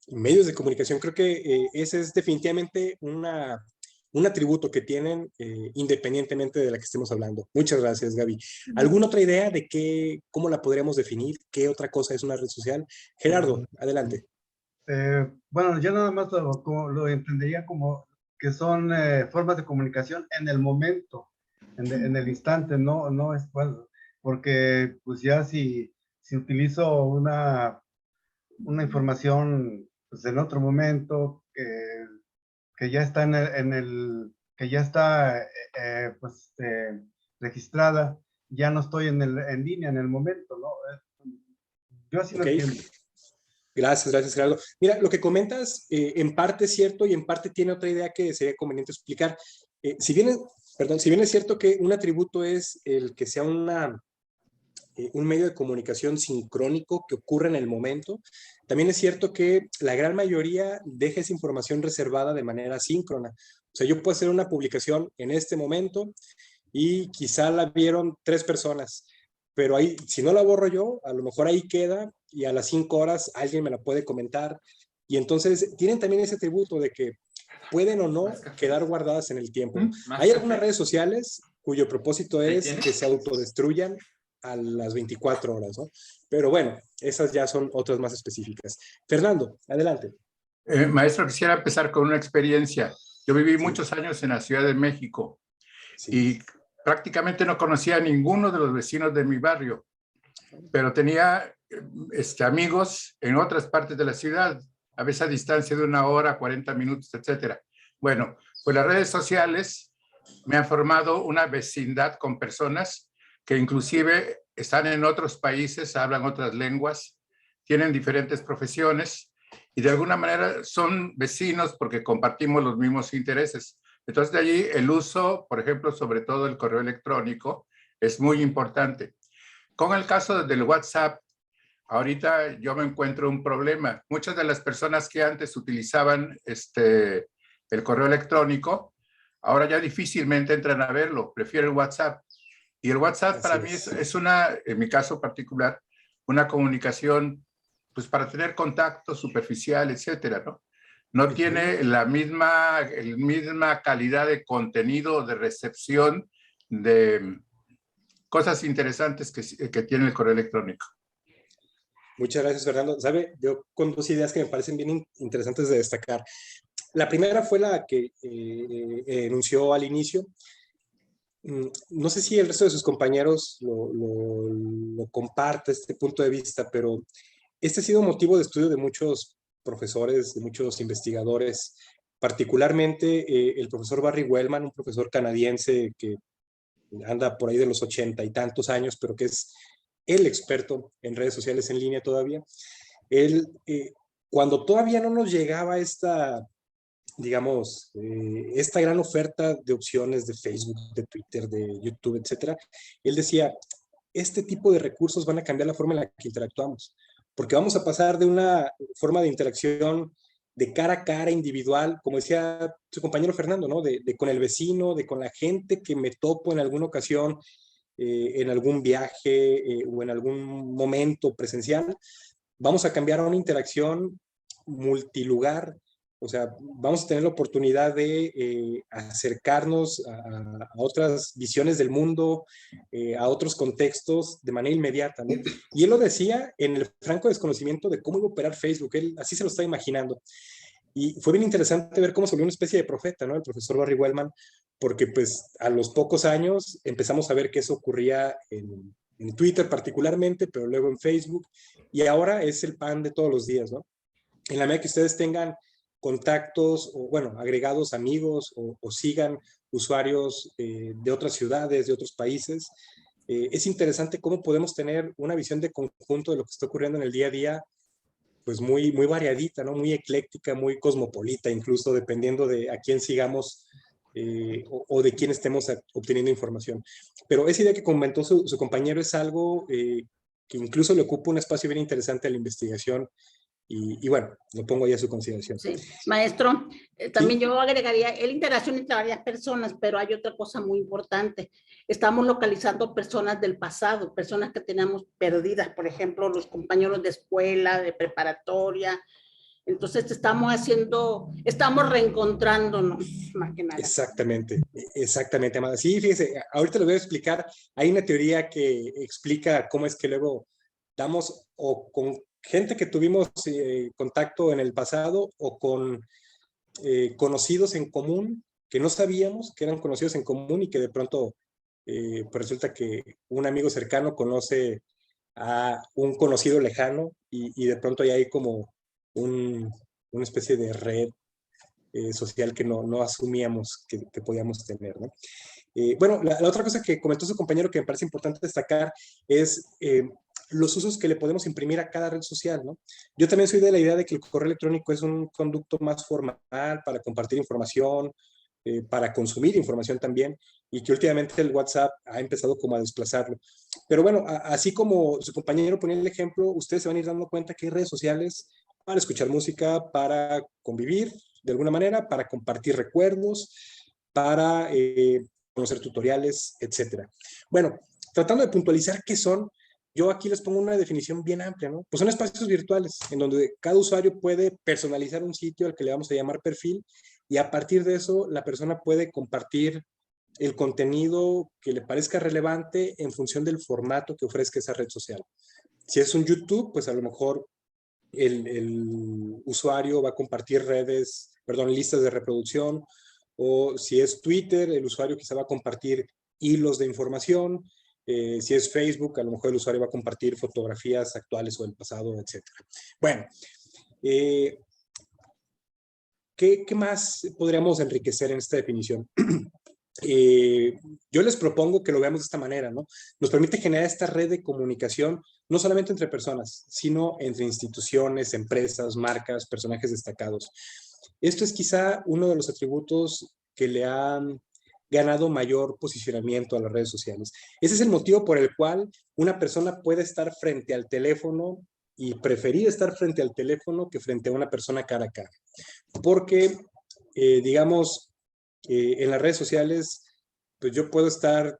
Medios de comunicación, creo que ese es definitivamente un atributo que tienen independientemente de la que estemos hablando. Muchas gracias, Gaby. ¿Alguna otra idea de cómo la podríamos definir? ¿Qué otra cosa es una red social? Gerardo, adelante. Bueno, yo nada más lo entendería como que son formas de comunicación en el momento, en el instante, no es bueno, porque pues ya si utilizo una información pues, en otro momento que ya está que ya está registrada, ya no estoy en línea en el momento, ¿no? Yo así lo entiendo. Gracias, Gerardo. Mira, lo que comentas en parte es cierto y en parte tiene otra idea que sería conveniente explicar. Si bien es cierto que un atributo es el que sea un medio de comunicación sincrónico que ocurre en el momento, también es cierto que la gran mayoría deja esa información reservada de manera síncrona. O sea, yo puedo hacer una publicación en este momento y quizá la vieron 3 personas, pero ahí, si no la borro yo, a lo mejor ahí queda y a las 5 horas alguien me la puede comentar. Y entonces tienen también ese atributo de que pueden o no quedar guardadas en el tiempo. Hay algunas redes sociales cuyo propósito es que se autodestruyan a las 24 horas, ¿no? Pero bueno, esas ya son otras más específicas. Fernando, adelante. Maestro, quisiera empezar con una experiencia. Yo viví muchos años en la Ciudad de México y prácticamente no conocía a ninguno de los vecinos de mi barrio, pero tenía amigos en otras partes de la ciudad, a veces a distancia de 1 hora, 40 minutos, etcétera. Bueno, pues las redes sociales me han formado una vecindad con personas que inclusive están en otros países, hablan otras lenguas, tienen diferentes profesiones y de alguna manera son vecinos porque compartimos los mismos intereses. Entonces de allí el uso, por ejemplo, sobre todo el correo electrónico, es muy importante. Con el caso del WhatsApp, ahorita yo me encuentro un problema. Muchas de las personas que antes utilizaban el correo electrónico, ahora ya difícilmente entran a verlo, prefieren el WhatsApp. Y el WhatsApp para mí es una, en mi caso particular, una comunicación pues para tener contacto superficial, etcétera, ¿no? No tiene la misma calidad de contenido, de recepción, de cosas interesantes que tiene el correo electrónico. Muchas gracias, Fernando. Sabe, yo con dos ideas que me parecen bien interesantes de destacar. La primera fue la que enunció al inicio. No sé si el resto de sus compañeros lo comparte este punto de vista, pero este ha sido motivo de estudio de muchos profesores, de muchos investigadores, particularmente el profesor Barry Wellman, un profesor canadiense que anda por ahí de los 80 y tantos años, pero que es el experto en redes sociales en línea todavía. Él, cuando todavía no nos llegaba esta, digamos, esta gran oferta de opciones de Facebook, de Twitter, de YouTube, etcétera, él decía, este tipo de recursos van a cambiar la forma en la que interactuamos, porque vamos a pasar de una forma de interacción de cara a cara, individual, como decía su compañero Fernando, ¿no? De con el vecino, de con la gente que me topo en alguna ocasión, en algún viaje o en algún momento presencial. Vamos a cambiar a una interacción multilugar. O sea, vamos a tener la oportunidad de acercarnos a otras visiones del mundo, a otros contextos de manera inmediata, ¿no? Y él lo decía en el franco desconocimiento de cómo iba a operar Facebook. Él así se lo está imaginando. Y fue bien interesante ver cómo se volvió una especie de profeta, ¿no? El profesor Barry Wellman, porque pues a los pocos años empezamos a ver que eso ocurría en Twitter particularmente, pero luego en Facebook, y ahora es el pan de todos los días, ¿no? En la medida que ustedes tengan contactos o, bueno, agregados amigos o sigan usuarios de otras ciudades, de otros países, es interesante cómo podemos tener una visión de conjunto de lo que está ocurriendo en el día a día, pues muy, muy variadita, ¿no? Muy ecléctica, muy cosmopolita, incluso dependiendo de a quién sigamos o de quién estemos obteniendo información. Pero esa idea que comentó su compañero es algo que incluso le ocupa un espacio bien interesante a la investigación. Y bueno, lo pongo ahí a su consideración. Sí, maestro, también ¿Sí? yo agregaría el interacción entre varias personas, pero hay otra cosa muy importante. Estamos localizando personas del pasado, personas que tenemos perdidas, por ejemplo, los compañeros de escuela, de preparatoria. Entonces estamos reencontrándonos más que nada. Exactamente, exactamente, Amada. Sí, fíjese, ahorita les voy a explicar. Hay una teoría que explica cómo es que luego damos o con gente que tuvimos contacto en el pasado o con conocidos en común que no sabíamos que eran conocidos en común y que de pronto pues resulta que un amigo cercano conoce a un conocido lejano y de pronto ya hay como una especie de red social que no asumíamos que podíamos tener, ¿no? Bueno, la otra cosa que comentó su compañero que me parece importante destacar es los usos que le podemos imprimir a cada red social, ¿no? Yo también soy de la idea de que el correo electrónico es un conducto más formal para compartir información, para consumir información también, y que últimamente el WhatsApp ha empezado como a desplazarlo. Pero bueno, así como su compañero ponía el ejemplo, ustedes se van a ir dando cuenta que hay redes sociales para escuchar música, para convivir de alguna manera, para compartir recuerdos, para conocer tutoriales, etcétera. Bueno, tratando de puntualizar qué son, yo aquí les pongo una definición bien amplia, ¿no? Pues son espacios virtuales en donde cada usuario puede personalizar un sitio al que le vamos a llamar perfil y a partir de eso la persona puede compartir el contenido que le parezca relevante en función del formato que ofrezca esa red social. Si es un YouTube, pues a lo mejor el usuario va a compartir listas de reproducción, o si es Twitter, el usuario quizá va a compartir hilos de información, si es Facebook, a lo mejor el usuario va a compartir fotografías actuales o del pasado, etc. Bueno, ¿qué más podríamos enriquecer en esta definición? yo les propongo que lo veamos de esta manera, ¿no? Nos permite generar esta red de comunicación, no solamente entre personas, sino entre instituciones, empresas, marcas, personajes destacados. Esto es quizá uno de los atributos que le han ganado mayor posicionamiento a las redes sociales. Ese es el motivo por el cual una persona puede estar frente al teléfono y preferir estar frente al teléfono que frente a una persona cara a cara. Porque, digamos, en las redes sociales, pues yo puedo estar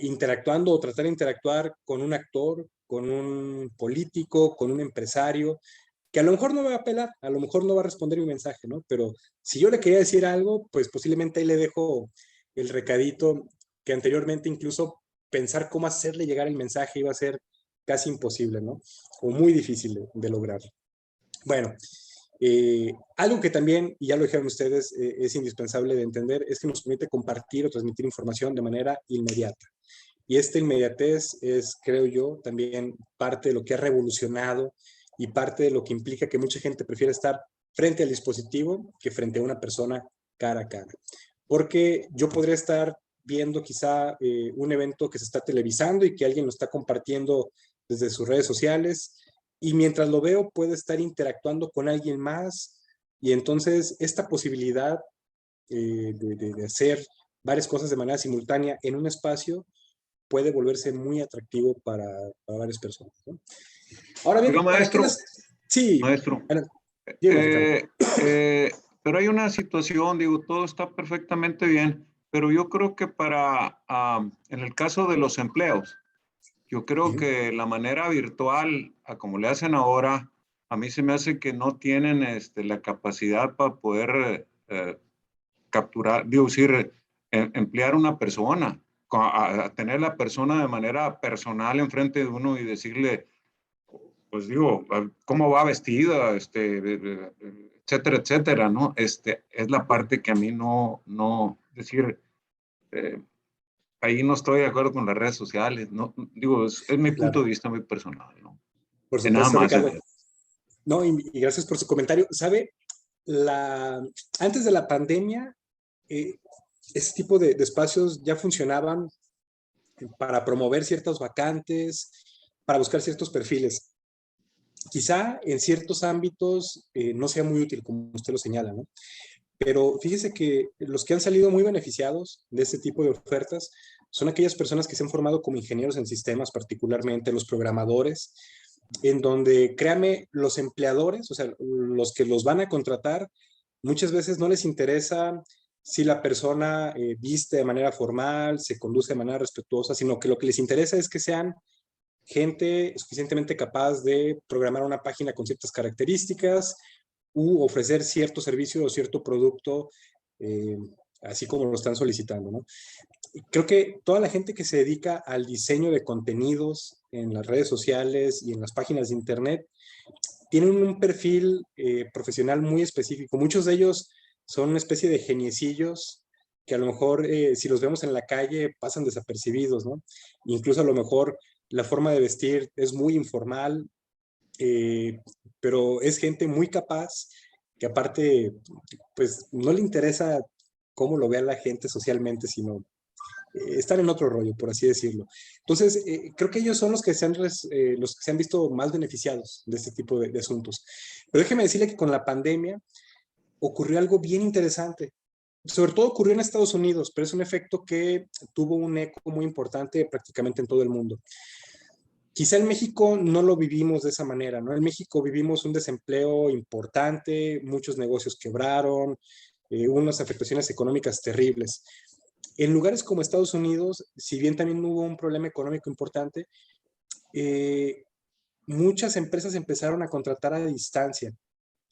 interactuando o tratar de interactuar con un actor, con un político, con un empresario, que a lo mejor no me va a apelar, a lo mejor no va a responder mi mensaje, ¿no? Pero si yo le quería decir algo, pues posiblemente ahí le dejo el recadito que anteriormente incluso pensar cómo hacerle llegar el mensaje iba a ser casi imposible, ¿no? O muy difícil de lograr. Bueno, algo que también, y ya lo dijeron ustedes, es indispensable de entender, es que nos permite compartir o transmitir información de manera inmediata. Y esta inmediatez es, creo yo, también parte de lo que ha revolucionado y parte de lo que implica que mucha gente prefiere estar frente al dispositivo que frente a una persona cara a cara. Porque yo podría estar viendo quizá un evento que se está televisando y que alguien lo está compartiendo desde sus redes sociales, y mientras lo veo puedo estar interactuando con alguien más, y entonces esta posibilidad de hacer varias cosas de manera simultánea en un espacio puede volverse muy atractivo para varias personas, ¿no? Ahora bien, Oiga, maestro, sí. Maestro, pero hay una situación, digo, todo está perfectamente bien, pero yo creo que en el caso de los empleos, yo creo que la manera virtual, a como le hacen ahora, a mí se me hace que no tienen la capacidad para poder capturar, digo, decir, emplear una persona, a tener la persona de manera personal enfrente de uno y decirle, pues digo, cómo va vestida, etcétera, etcétera, ¿no? Es la parte que a mí no decir, ahí no estoy de acuerdo con las redes sociales, ¿no? Digo, es mi punto de vista muy personal, ¿no? Por De nada supuesto, más. Ricardo. No, y gracias por su comentario. ¿Sabe? Antes de la pandemia, ese tipo de espacios ya funcionaban para promover ciertas vacantes, para buscar ciertos perfiles. Quizá en ciertos ámbitos no sea muy útil, como usted lo señala, ¿no? Pero fíjese que los que han salido muy beneficiados de este tipo de ofertas son aquellas personas que se han formado como ingenieros en sistemas, particularmente los programadores, en donde, créame, los empleadores, o sea, los que los van a contratar, muchas veces no les interesa si la persona viste de manera formal, se conduce de manera respetuosa, sino que lo que les interesa es que sean gente suficientemente capaz de programar una página con ciertas características u ofrecer cierto servicio o cierto producto, así como lo están solicitando, ¿no? Creo que toda la gente que se dedica al diseño de contenidos en las redes sociales y en las páginas de internet tienen un perfil profesional muy específico. Muchos de ellos son una especie de geniecillos que a lo mejor si los vemos en la calle pasan desapercibidos, ¿no? Incluso a lo mejor la forma de vestir es muy informal, pero es gente muy capaz que aparte, pues no le interesa cómo lo vea la gente socialmente, sino están en otro rollo, por así decirlo. Entonces, creo que ellos son los que se han visto más beneficiados de este tipo de asuntos. Pero déjeme decirle que con la pandemia ocurrió algo bien interesante. Sobre todo ocurrió en Estados Unidos, pero es un efecto que tuvo un eco muy importante prácticamente en todo el mundo. Quizá en México no lo vivimos de esa manera, ¿no? En México vivimos un desempleo importante, muchos negocios quebraron, unas afectaciones económicas terribles. En lugares como Estados Unidos, si bien también hubo un problema económico importante, muchas empresas empezaron a contratar a distancia.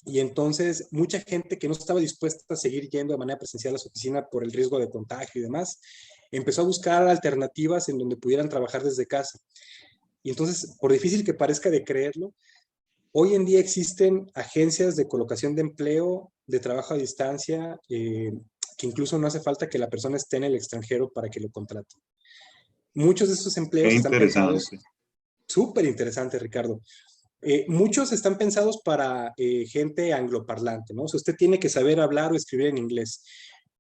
Y entonces mucha gente que no estaba dispuesta a seguir yendo de manera presencial a su oficina por el riesgo de contagio y demás, empezó a buscar alternativas en donde pudieran trabajar desde casa. Y entonces, por difícil que parezca de creerlo, hoy en día existen agencias de colocación de empleo, de trabajo a distancia, que incluso no hace falta que la persona esté en el extranjero para que lo contrate. Muchos de estos empleos están pensados, súper interesante, Ricardo. Muchos están pensados para gente angloparlante, ¿no? O sea, usted tiene que saber hablar o escribir en inglés,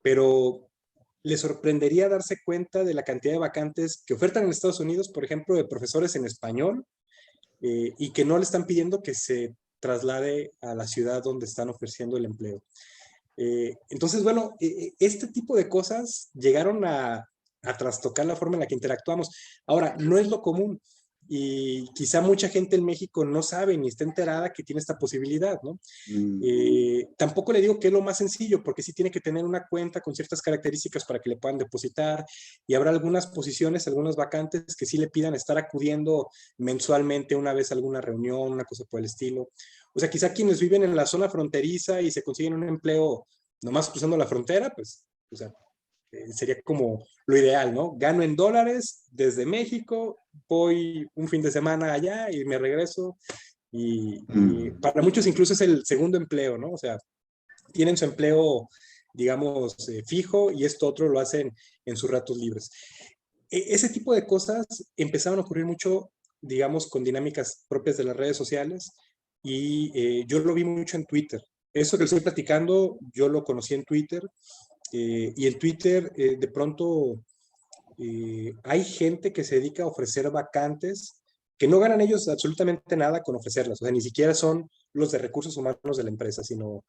pero le sorprendería darse cuenta de la cantidad de vacantes que ofertan en Estados Unidos, por ejemplo, de profesores en español, y que no le están pidiendo que se traslade a la ciudad donde están ofreciendo el empleo. Entonces, bueno, este tipo de cosas llegaron a trastocar la forma en la que interactuamos. Ahora, no es lo común, y quizá mucha gente en México no sabe ni está enterada que tiene esta posibilidad, ¿no? Tampoco le digo que es lo más sencillo, porque sí tiene que tener una cuenta con ciertas características para que le puedan depositar, y habrá algunas posiciones, algunas vacantes que sí le pidan estar acudiendo mensualmente una vez a alguna reunión, una cosa por el estilo. O sea, quizá quienes viven en la zona fronteriza y se consiguen un empleo nomás cruzando la frontera, pues, o sea, sería como lo ideal, ¿no? Gano en dólares desde México, voy un fin de semana allá y me regreso. Y para muchos incluso es el segundo empleo, ¿no? O sea, tienen su empleo, digamos, fijo, y esto otro lo hacen en sus ratos libres. Ese tipo de cosas empezaron a ocurrir mucho, digamos, con dinámicas propias de las redes sociales, y yo lo vi mucho en Twitter. Eso que estoy platicando, yo lo conocí en Twitter, y en Twitter de pronto hay gente que se dedica a ofrecer vacantes que no ganan ellos absolutamente nada con ofrecerlas. O sea, ni siquiera son los de recursos humanos de la empresa, sino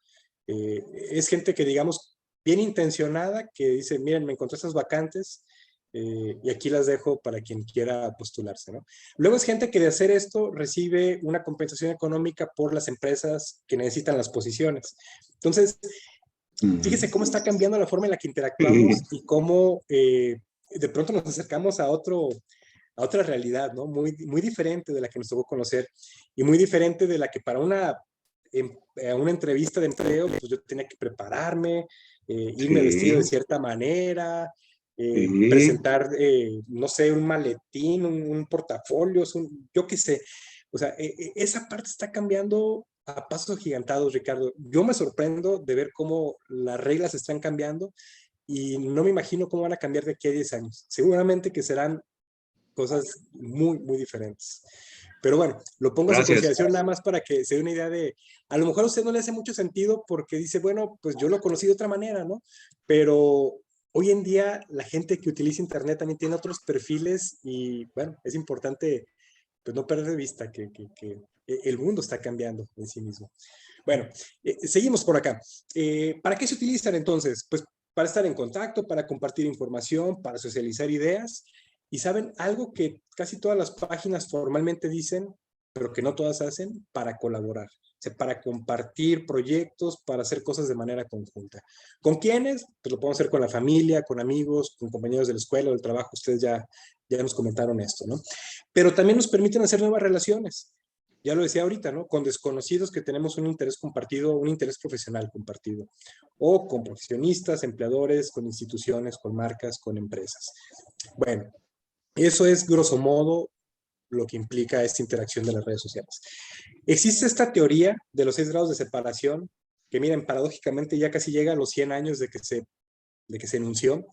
es gente que, digamos, bien intencionada, que dice, miren, me encontré esas vacantes, y aquí las dejo para quien quiera postularse, ¿no? Luego es gente que de hacer esto recibe una compensación económica por las empresas que necesitan las posiciones. Entonces, fíjese cómo está cambiando la forma en la que interactuamos y cómo de pronto nos acercamos a otra realidad, ¿no? Muy, muy diferente de la que nos tocó conocer, y muy diferente de la que para una entrevista de empleo, pues yo tenía que prepararme, irme vestido de cierta manera, presentar, no sé, un maletín, un portafolio, yo qué sé. O sea, esa parte está cambiando a pasos agigantados, Ricardo. Yo me sorprendo de ver cómo las reglas están cambiando, y no me imagino cómo van a cambiar de aquí a 10 años. Seguramente que serán cosas muy, muy diferentes. Pero bueno, lo pongo a su consideración nada más para que se dé una idea de, a lo mejor a usted no le hace mucho sentido porque dice, bueno, pues yo lo conocí de otra manera, ¿no? Pero hoy en día la gente que utiliza Internet también tiene otros perfiles, y bueno, es importante pues no perder de vista que el mundo está cambiando en sí mismo. Bueno, seguimos por acá. ¿Para qué se utilizan entonces? Pues para estar en contacto, para compartir información, para socializar ideas. Y saben, algo que casi todas las páginas formalmente dicen, pero que no todas hacen, para colaborar. O sea, para compartir proyectos, para hacer cosas de manera conjunta. ¿Con quiénes? Pues lo podemos hacer con la familia, con amigos, con compañeros de la escuela o del trabajo. Ustedes ya nos comentaron esto, ¿no? Pero también nos permiten hacer nuevas relaciones. Ya lo decía ahorita, ¿no? Con desconocidos que tenemos un interés compartido, un interés profesional compartido. O con profesionistas, empleadores, con instituciones, con marcas, con empresas. Bueno, eso es grosso modo lo que implica esta interacción de las redes sociales. Existe esta teoría de los 6 grados de separación, que miren, paradójicamente ya casi llega a los 100 años de que se enunció,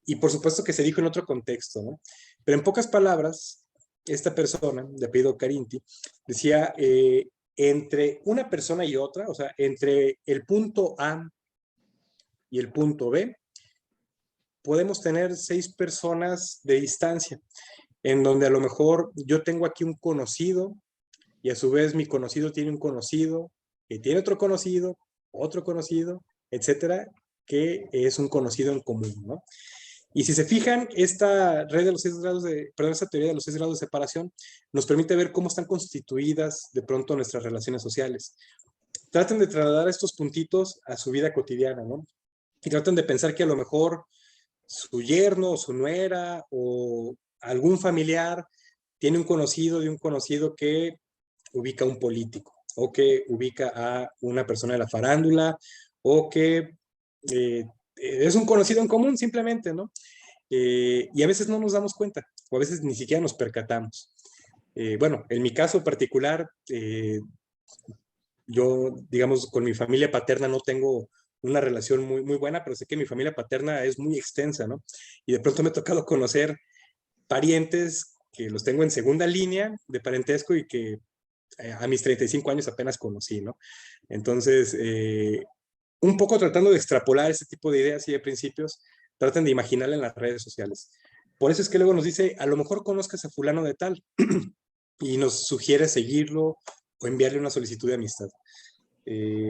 y por supuesto que se dijo en otro contexto, ¿no? Pero en pocas palabras, esta persona, de apellido Carinti, decía, entre una persona y otra, o sea, entre el punto A y el punto B, podemos tener 6 personas de distancia, en donde a lo mejor yo tengo aquí un conocido, y a su vez mi conocido tiene un conocido, que tiene otro conocido, etcétera, que es un conocido en común, ¿no? Y si se fijan, esta red de los 6 grados esta teoría de los 6 grados de separación nos permite ver cómo están constituidas de pronto nuestras relaciones sociales. Traten de trasladar estos puntitos a su vida cotidiana, ¿no? Y traten de pensar que a lo mejor su yerno o su nuera o algún familiar tiene un conocido de un conocido que ubica a un político, o que ubica a una persona de la farándula, o que es un conocido en común simplemente, ¿no? Y a veces no nos damos cuenta, o a veces ni siquiera nos percatamos. Bueno, en mi caso particular, yo, digamos, con mi familia paterna no tengo una relación muy, muy buena, pero sé que mi familia paterna es muy extensa, ¿no? Y de pronto me ha tocado conocer parientes que los tengo en segunda línea de parentesco, y que a mis 35 años apenas conocí, ¿no? Entonces, un poco tratando de extrapolar ese tipo de ideas y de principios, traten de imaginarla en las redes sociales. Por eso es que luego nos dice, a lo mejor conozcas a fulano de tal, y nos sugiere seguirlo o enviarle una solicitud de amistad.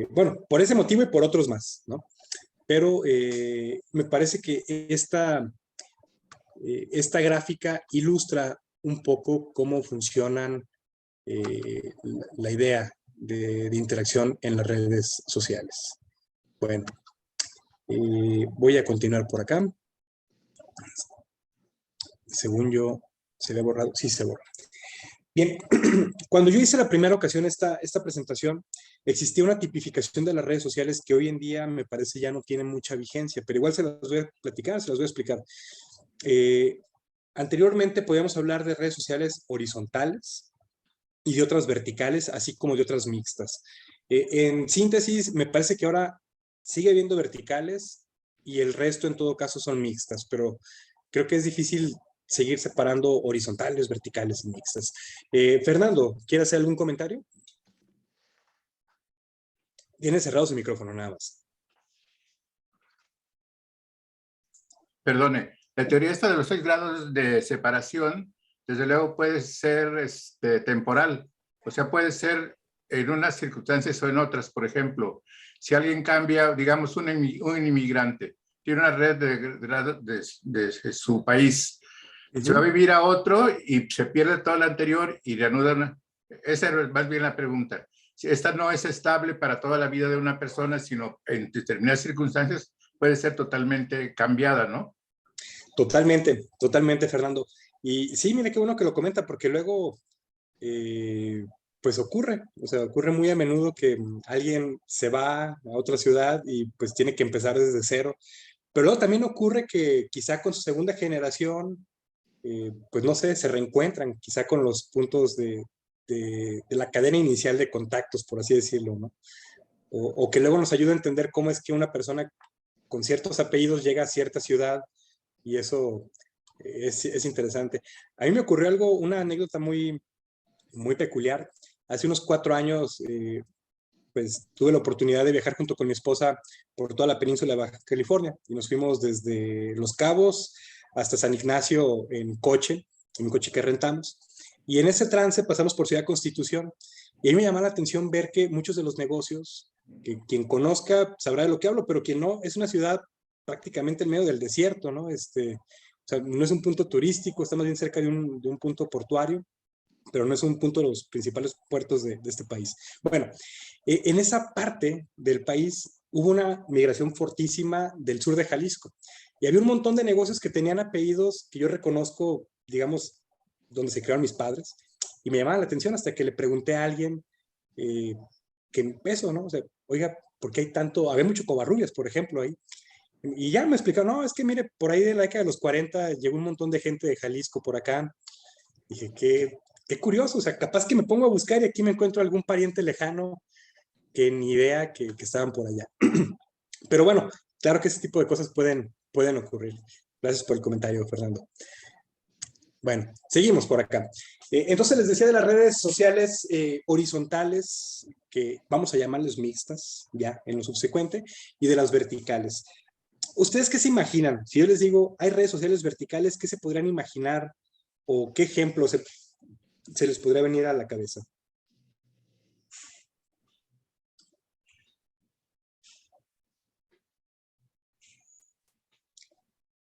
Bueno, por ese motivo y por otros más, ¿no? Pero me parece que esta gráfica ilustra un poco cómo funcionan la idea de interacción en las redes sociales. Bueno, voy a continuar por acá. Según yo, ¿se ve borrado? Sí, se borra. Bien, cuando yo hice la primera ocasión esta presentación, existía una tipificación de las redes sociales que hoy en día me parece ya no tiene mucha vigencia, pero igual se las voy a platicar, se las voy a explicar. Anteriormente podíamos hablar de redes sociales horizontales y de otras verticales, así como de otras mixtas. En síntesis, me parece que ahora sigue habiendo verticales y el resto en todo caso son mixtas, pero creo que es difícil seguir separando horizontales, verticales y mixtas. Fernando, ¿quieres hacer algún comentario? Tiene cerrado su micrófono, nada más. Perdone, la teoría esta de los 6 grados de separación, desde luego puede ser temporal, o sea, puede ser en unas circunstancias o en otras. Por ejemplo, si alguien cambia, digamos, un inmigrante, tiene una red de su país, se va a vivir a otro y se pierde todo lo anterior y reanuda esa es más bien la pregunta. Esta no es estable para toda la vida de una persona, sino en determinadas circunstancias puede ser totalmente cambiada, ¿no? Totalmente, totalmente, Fernando. Y sí, mire qué bueno que lo comenta, porque luego, pues ocurre, o sea, ocurre muy a menudo que alguien se va a otra ciudad y pues tiene que empezar desde cero. Pero luego también ocurre que quizá con su segunda generación, pues no sé, se reencuentran quizá con los puntos de la cadena inicial de contactos, por así decirlo, ¿no? O que luego nos ayuda a entender cómo es que una persona con ciertos apellidos llega a cierta ciudad y eso es interesante. A mí me ocurrió una anécdota muy, muy peculiar. Hace unos 4 años, pues tuve la oportunidad de viajar junto con mi esposa por toda la península de Baja California y nos fuimos desde Los Cabos hasta San Ignacio en un coche que rentamos. Y en ese trance pasamos por Ciudad Constitución y a mí me llamó la atención ver que muchos de los negocios, que quien conozca sabrá de lo que hablo, pero quien no, es una ciudad prácticamente en medio del desierto, ¿no? O sea, no es un punto turístico, está más bien cerca de un punto portuario, pero no es un punto de los principales puertos de este país. Bueno, en esa parte del país hubo una migración fortísima del sur de Jalisco y había un montón de negocios que tenían apellidos que yo reconozco, digamos, donde se crearon mis padres, y me llamaba la atención hasta que le pregunté a alguien que eso, ¿no? O sea, oiga, ¿por qué hay tanto? Había mucho Covarrubias, por ejemplo, ahí. Y ya me explicó, no, es que mire, por ahí de la década de los 40 llegó un montón de gente de Jalisco por acá. Dije, qué curioso, o sea, capaz que me pongo a buscar y aquí me encuentro algún pariente lejano que ni idea que estaban por allá. Pero bueno, claro que ese tipo de cosas pueden ocurrir. Gracias por el comentario, Fernando. Bueno, seguimos por acá. Entonces les decía de las redes sociales horizontales, que vamos a llamarles mixtas, ya en lo subsecuente, y de las verticales. ¿Ustedes qué se imaginan? Si yo les digo, hay redes sociales verticales, ¿qué se podrían imaginar o qué ejemplos se les podría venir a la cabeza?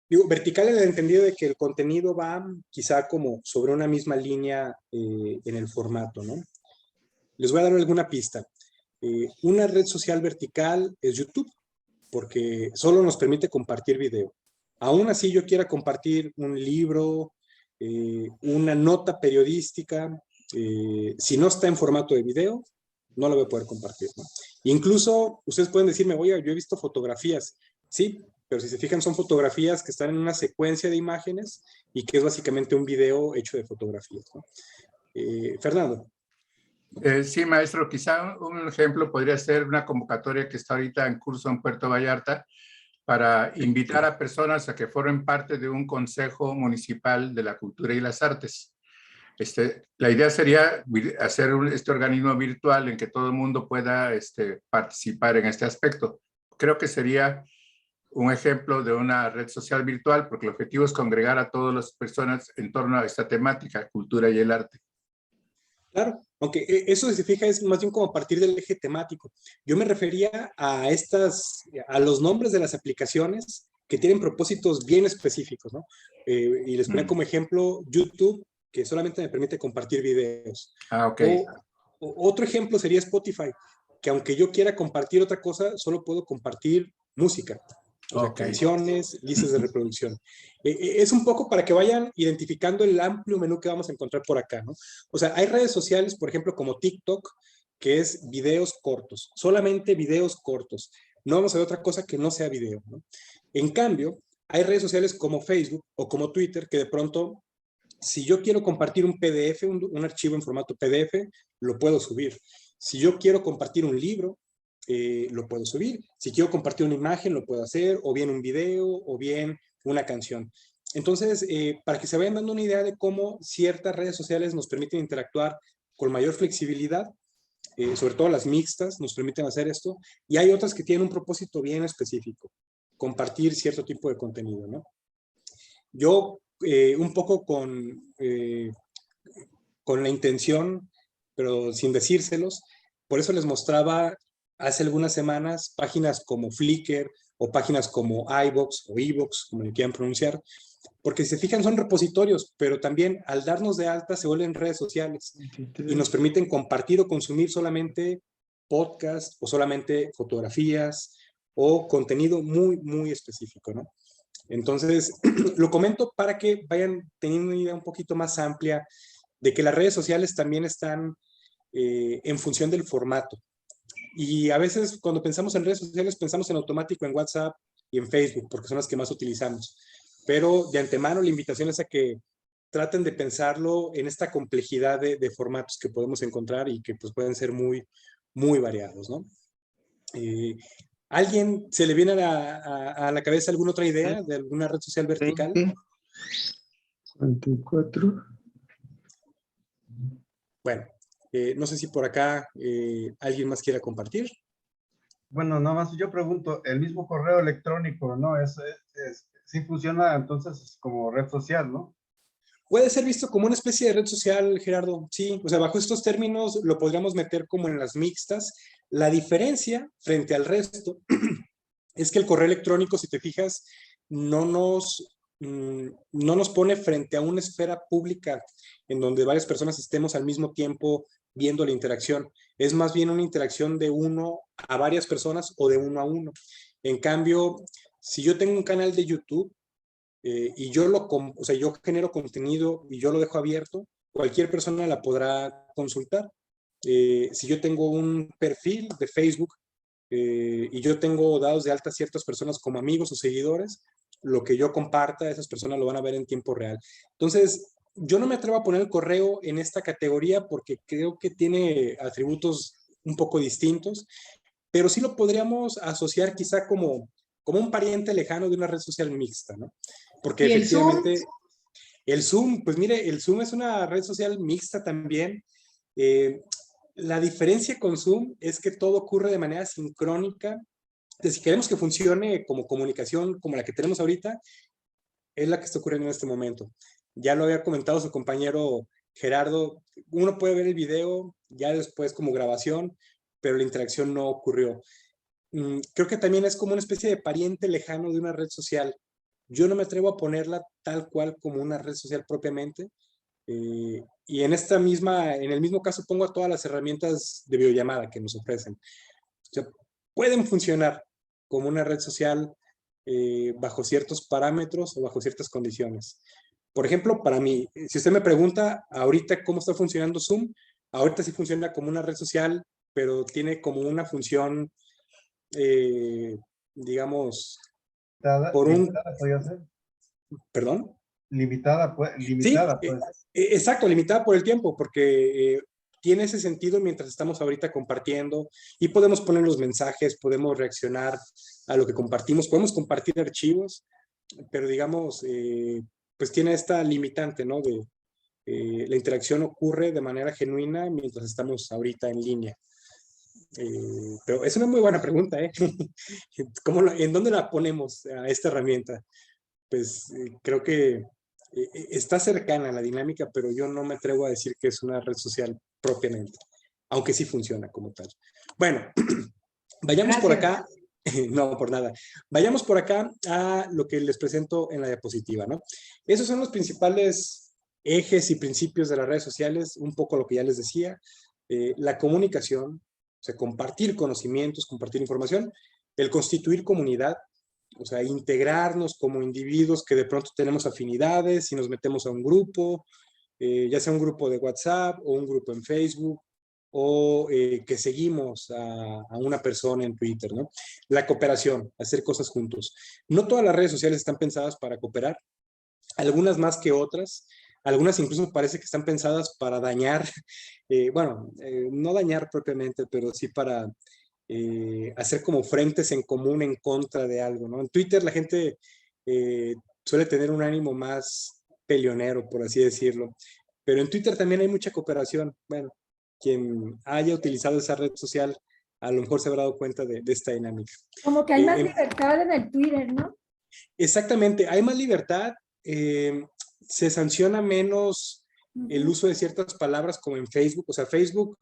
Digo, vertical en el entendido de que el contenido va quizá como sobre una misma línea en el formato, ¿no? Les voy a dar alguna pista. Una red social vertical es YouTube, porque solo nos permite compartir video. Aún así yo quiera compartir un libro, una nota periodística, si no está en formato de video, no lo voy a poder compartir, ¿no? Incluso ustedes pueden decirme, oye, yo he visto fotografías. Sí, pero si se fijan son fotografías que están en una secuencia de imágenes y que es básicamente un video hecho de fotografías, ¿no? Fernando. Sí, maestro, quizá un ejemplo podría ser una convocatoria que está ahorita en curso en Puerto Vallarta para invitar a personas a que formen parte de un consejo municipal de la cultura y las artes. La idea sería hacer este organismo virtual en que todo el mundo pueda participar en este aspecto. Creo que sería un ejemplo de una red social virtual, porque el objetivo es congregar a todas las personas en torno a esta temática, cultura y el arte. Claro, aunque eso, si se fija, es más bien como a partir del eje temático. Yo me refería a los nombres de las aplicaciones que tienen propósitos bien específicos, ¿no? Y les ponía como ejemplo YouTube, que solamente me permite compartir videos. Ah, ok. O otro ejemplo sería Spotify, que aunque yo quiera compartir otra cosa, solo puedo compartir música. O sea, canciones, listas de reproducción. Es un poco para que vayan identificando el amplio menú que vamos a encontrar por acá, ¿no? O sea, hay redes sociales, por ejemplo, como TikTok, que es videos cortos, solamente videos cortos. No vamos a ver otra cosa que no sea video, ¿no? En cambio, hay redes sociales como Facebook o como Twitter, que de pronto, si yo quiero compartir un PDF, un archivo en formato PDF, lo puedo subir. Si yo quiero compartir un libro, lo puedo subir. Si quiero compartir una imagen, lo puedo hacer, o bien un video, o bien una canción. Entonces, para que se vayan dando una idea de cómo ciertas redes sociales nos permiten interactuar con mayor flexibilidad, sobre todo las mixtas nos permiten hacer esto, y hay otras que tienen un propósito bien específico, compartir cierto tipo de contenido, ¿no? Yo, un poco con la intención, pero sin decírselos, por eso les mostraba hace algunas semanas páginas como Flickr o páginas como iVoox o iVoox, como le quieran pronunciar, porque si se fijan son repositorios, pero también al darnos de alta se vuelven redes sociales y nos permiten compartir o consumir solamente podcasts o solamente fotografías o contenido muy, muy específico, ¿no? Entonces, lo comento para que vayan teniendo una idea un poquito más amplia de que las redes sociales también están en función del formato. Y a veces cuando pensamos en redes sociales pensamos en automático en WhatsApp y en Facebook, porque son las que más utilizamos. Pero de antemano la invitación es a que traten de pensarlo en esta complejidad de formatos que podemos encontrar y que pues, pueden ser muy, muy variados, ¿no? ¿Alguien se le viene a la cabeza alguna otra idea de alguna red social vertical? 44. Bueno, no sé si por acá alguien más quiera compartir. Bueno, nada más yo pregunto, el mismo correo electrónico, ¿no? Sí funciona entonces como red social, ¿no? Puede ser visto como una especie de red social, Gerardo. Sí, o sea, bajo estos términos lo podríamos meter como en las mixtas. La diferencia frente al resto es que el correo electrónico, si te fijas, no nos pone frente a una esfera pública en donde varias personas estemos al mismo tiempo viendo la interacción. Es más bien una interacción de uno a varias personas o de uno a uno. En cambio, si yo tengo un canal de YouTube y yo yo genero contenido y yo lo dejo abierto, cualquier persona la podrá consultar. Si yo tengo un perfil de Facebook y yo tengo dados de alta a ciertas personas como amigos o seguidores, lo que yo comparta, esas personas lo van a ver en tiempo real. Entonces, yo no me atrevo a poner el correo en esta categoría porque creo que tiene atributos un poco distintos, pero sí lo podríamos asociar quizá como un pariente lejano de una red social mixta, ¿no? Porque efectivamente el Zoom, pues mire, el Zoom es una red social mixta también. La diferencia con Zoom es que todo ocurre de manera sincrónica. Entonces, si queremos que funcione como comunicación como la que tenemos ahorita, es la que está ocurriendo en este momento. Ya lo había comentado su compañero Gerardo, uno puede ver el video ya después como grabación, pero la interacción no ocurrió. Creo que también es como una especie de pariente lejano de una red social. Yo no me atrevo a ponerla tal cual como una red social propiamente. Y en el mismo caso pongo a todas las herramientas de videollamada que nos ofrecen. O sea, pueden funcionar como una red social bajo ciertos parámetros o bajo ciertas condiciones. Por ejemplo, para mí, si usted me pregunta ahorita cómo está funcionando Zoom, ahorita sí funciona como una red social, pero tiene como una función, digamos, ¿Podría ser? ¿Perdón? Limitada, Sí, pues. exacto, limitada por el tiempo, porque tiene ese sentido mientras estamos ahorita compartiendo y podemos poner los mensajes, podemos reaccionar a lo que compartimos, podemos compartir archivos, pero digamos, pues tiene esta limitante, ¿no? De la interacción ocurre de manera genuina mientras estamos ahorita en línea. Pero es una muy buena pregunta, ¿eh? ¿En dónde la ponemos a esta herramienta? Pues creo que está cercana a la dinámica, pero yo no me atrevo a decir que es una red social propiamente, aunque sí funciona como tal. Bueno, vayamos por acá. No, por nada. Vayamos por acá a lo que les presento en la diapositiva, ¿no? Esos son los principales ejes y principios de las redes sociales, un poco lo que ya les decía. La comunicación, o sea, compartir conocimientos, compartir información, el constituir comunidad, o sea, integrarnos como individuos que de pronto tenemos afinidades y nos metemos a un grupo, ya sea un grupo de WhatsApp o un grupo en Facebook, o que seguimos a una persona en Twitter, ¿no? La cooperación, hacer cosas juntos. No todas las redes sociales están pensadas para cooperar, algunas más que otras, algunas incluso parece que están pensadas para dañar, bueno, no dañar propiamente, pero sí para hacer como frentes en común en contra de algo, ¿no? En Twitter la gente suele tener un ánimo más peleonero, por así decirlo, pero en Twitter también hay mucha cooperación. Bueno, quien haya utilizado esa red social a lo mejor se habrá dado cuenta de esta dinámica. Como que hay más libertad en el Twitter, ¿no? Exactamente, hay más libertad, se sanciona menos el uso de ciertas palabras como en Facebook. O sea, Facebook,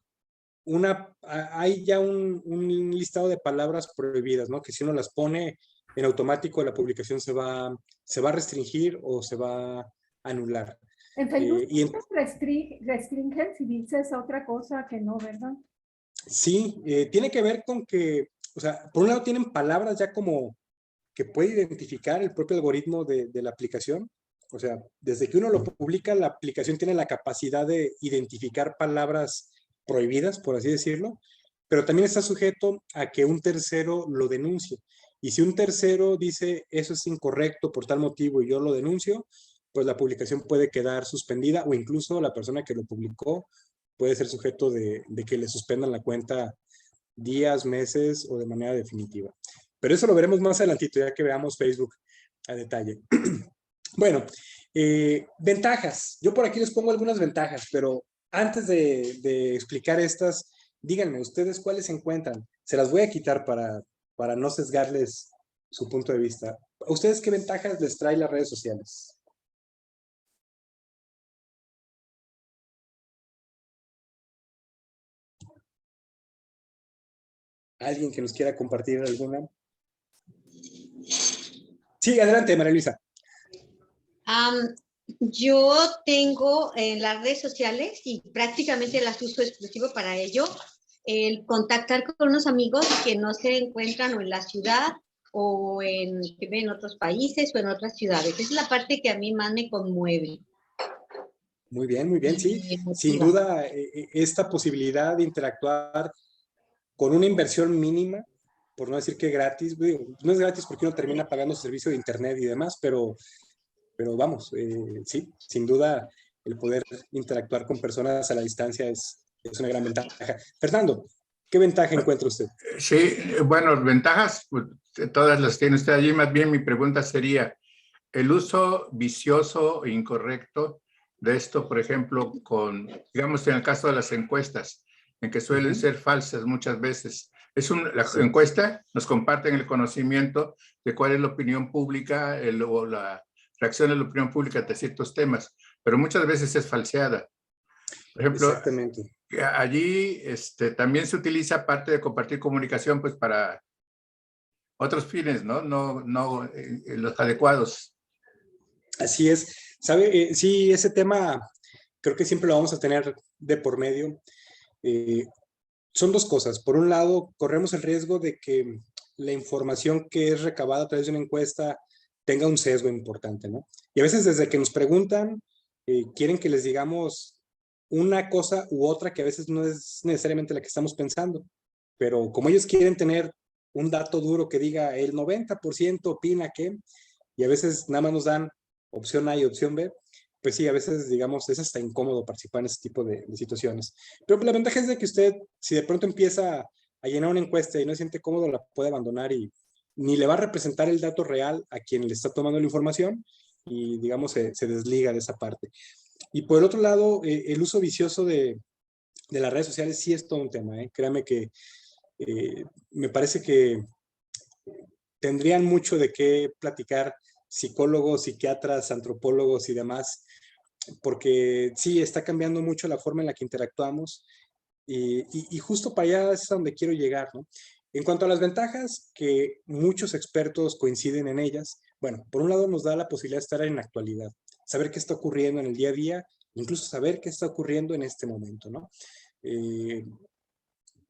hay ya un listado de palabras prohibidas, ¿no? Que si uno las pone en automático, la publicación se va a restringir o se va a anular. En Facebook restringen si dices otra cosa que no, ¿verdad? Sí, tiene que ver con que, o sea, por un lado tienen palabras ya como que puede identificar el propio algoritmo de la aplicación. O sea, desde que uno lo publica, la aplicación tiene la capacidad de identificar palabras prohibidas, por así decirlo, pero también está sujeto a que un tercero lo denuncie. Y si un tercero dice eso es incorrecto por tal motivo y yo lo denuncio, pues la publicación puede quedar suspendida o incluso la persona que lo publicó puede ser sujeto de que le suspendan la cuenta días, meses o de manera definitiva. Pero eso lo veremos más adelantito, ya que veamos Facebook a detalle. Bueno, ventajas. Yo por aquí les pongo algunas ventajas, pero antes de explicar estas, díganme, ¿ustedes cuáles se encuentran? Se las voy a quitar para no sesgarles su punto de vista. ¿A ustedes qué ventajas les trae las redes sociales? ¿Alguien que nos quiera compartir alguna? Sí, adelante, María Luisa. Yo tengo en las redes sociales y prácticamente las uso exclusivo para ello, el contactar con unos amigos que no se encuentran o en la ciudad o que ven en otros países o en otras ciudades. Esa es la parte que a mí más me conmueve. Muy bien, sí. Sin duda, esta posibilidad de interactuar con una inversión mínima, por no decir que gratis, no es gratis porque uno termina pagando servicio de internet y demás, pero vamos, sí, sin duda el poder interactuar con personas a la distancia es una gran ventaja. Fernando, ¿qué ventaja encuentra usted? Sí, bueno, ventajas, pues, todas las tiene usted allí. Más bien mi pregunta sería, el uso vicioso e incorrecto de esto, por ejemplo, digamos, en el caso de las encuestas, en que suelen ser falsas muchas veces. La encuesta nos comparten el conocimiento de cuál es la opinión pública o la reacción de la opinión pública ante ciertos temas, pero muchas veces es falseada. Por ejemplo, exactamente. Allí también se utiliza parte de compartir comunicación pues para otros fines, ¿no? No los adecuados. Así es. ¿Sabe? Sí, ese tema creo que siempre lo vamos a tener de por medio. Son dos cosas. Por un lado, corremos el riesgo de que la información que es recabada a través de una encuesta tenga un sesgo importante, ¿no? Y a veces desde que nos preguntan, quieren que les digamos una cosa u otra que a veces no es necesariamente la que estamos pensando. Pero como ellos quieren tener un dato duro que diga el 90% opina que, y a veces nada más nos dan opción A y opción B, pues sí, a veces, digamos, es hasta incómodo participar en ese tipo de situaciones. Pero la ventaja es de que usted, si de pronto empieza a llenar una encuesta y no se siente cómodo, la puede abandonar y ni le va a representar el dato real a quien le está tomando la información y, digamos, se desliga de esa parte. Y por el otro lado, el uso vicioso de las redes sociales sí es todo un tema, ¿eh? Créame que Me parece que tendrían mucho de qué platicar psicólogos, psiquiatras, antropólogos y demás, porque sí, está cambiando mucho la forma en la que interactuamos y justo para allá es a donde quiero llegar, ¿no? En cuanto a las ventajas, que muchos expertos coinciden en ellas, bueno, por un lado nos da la posibilidad de estar en la actualidad, saber qué está ocurriendo en el día a día, incluso saber qué está ocurriendo en este momento, ¿no?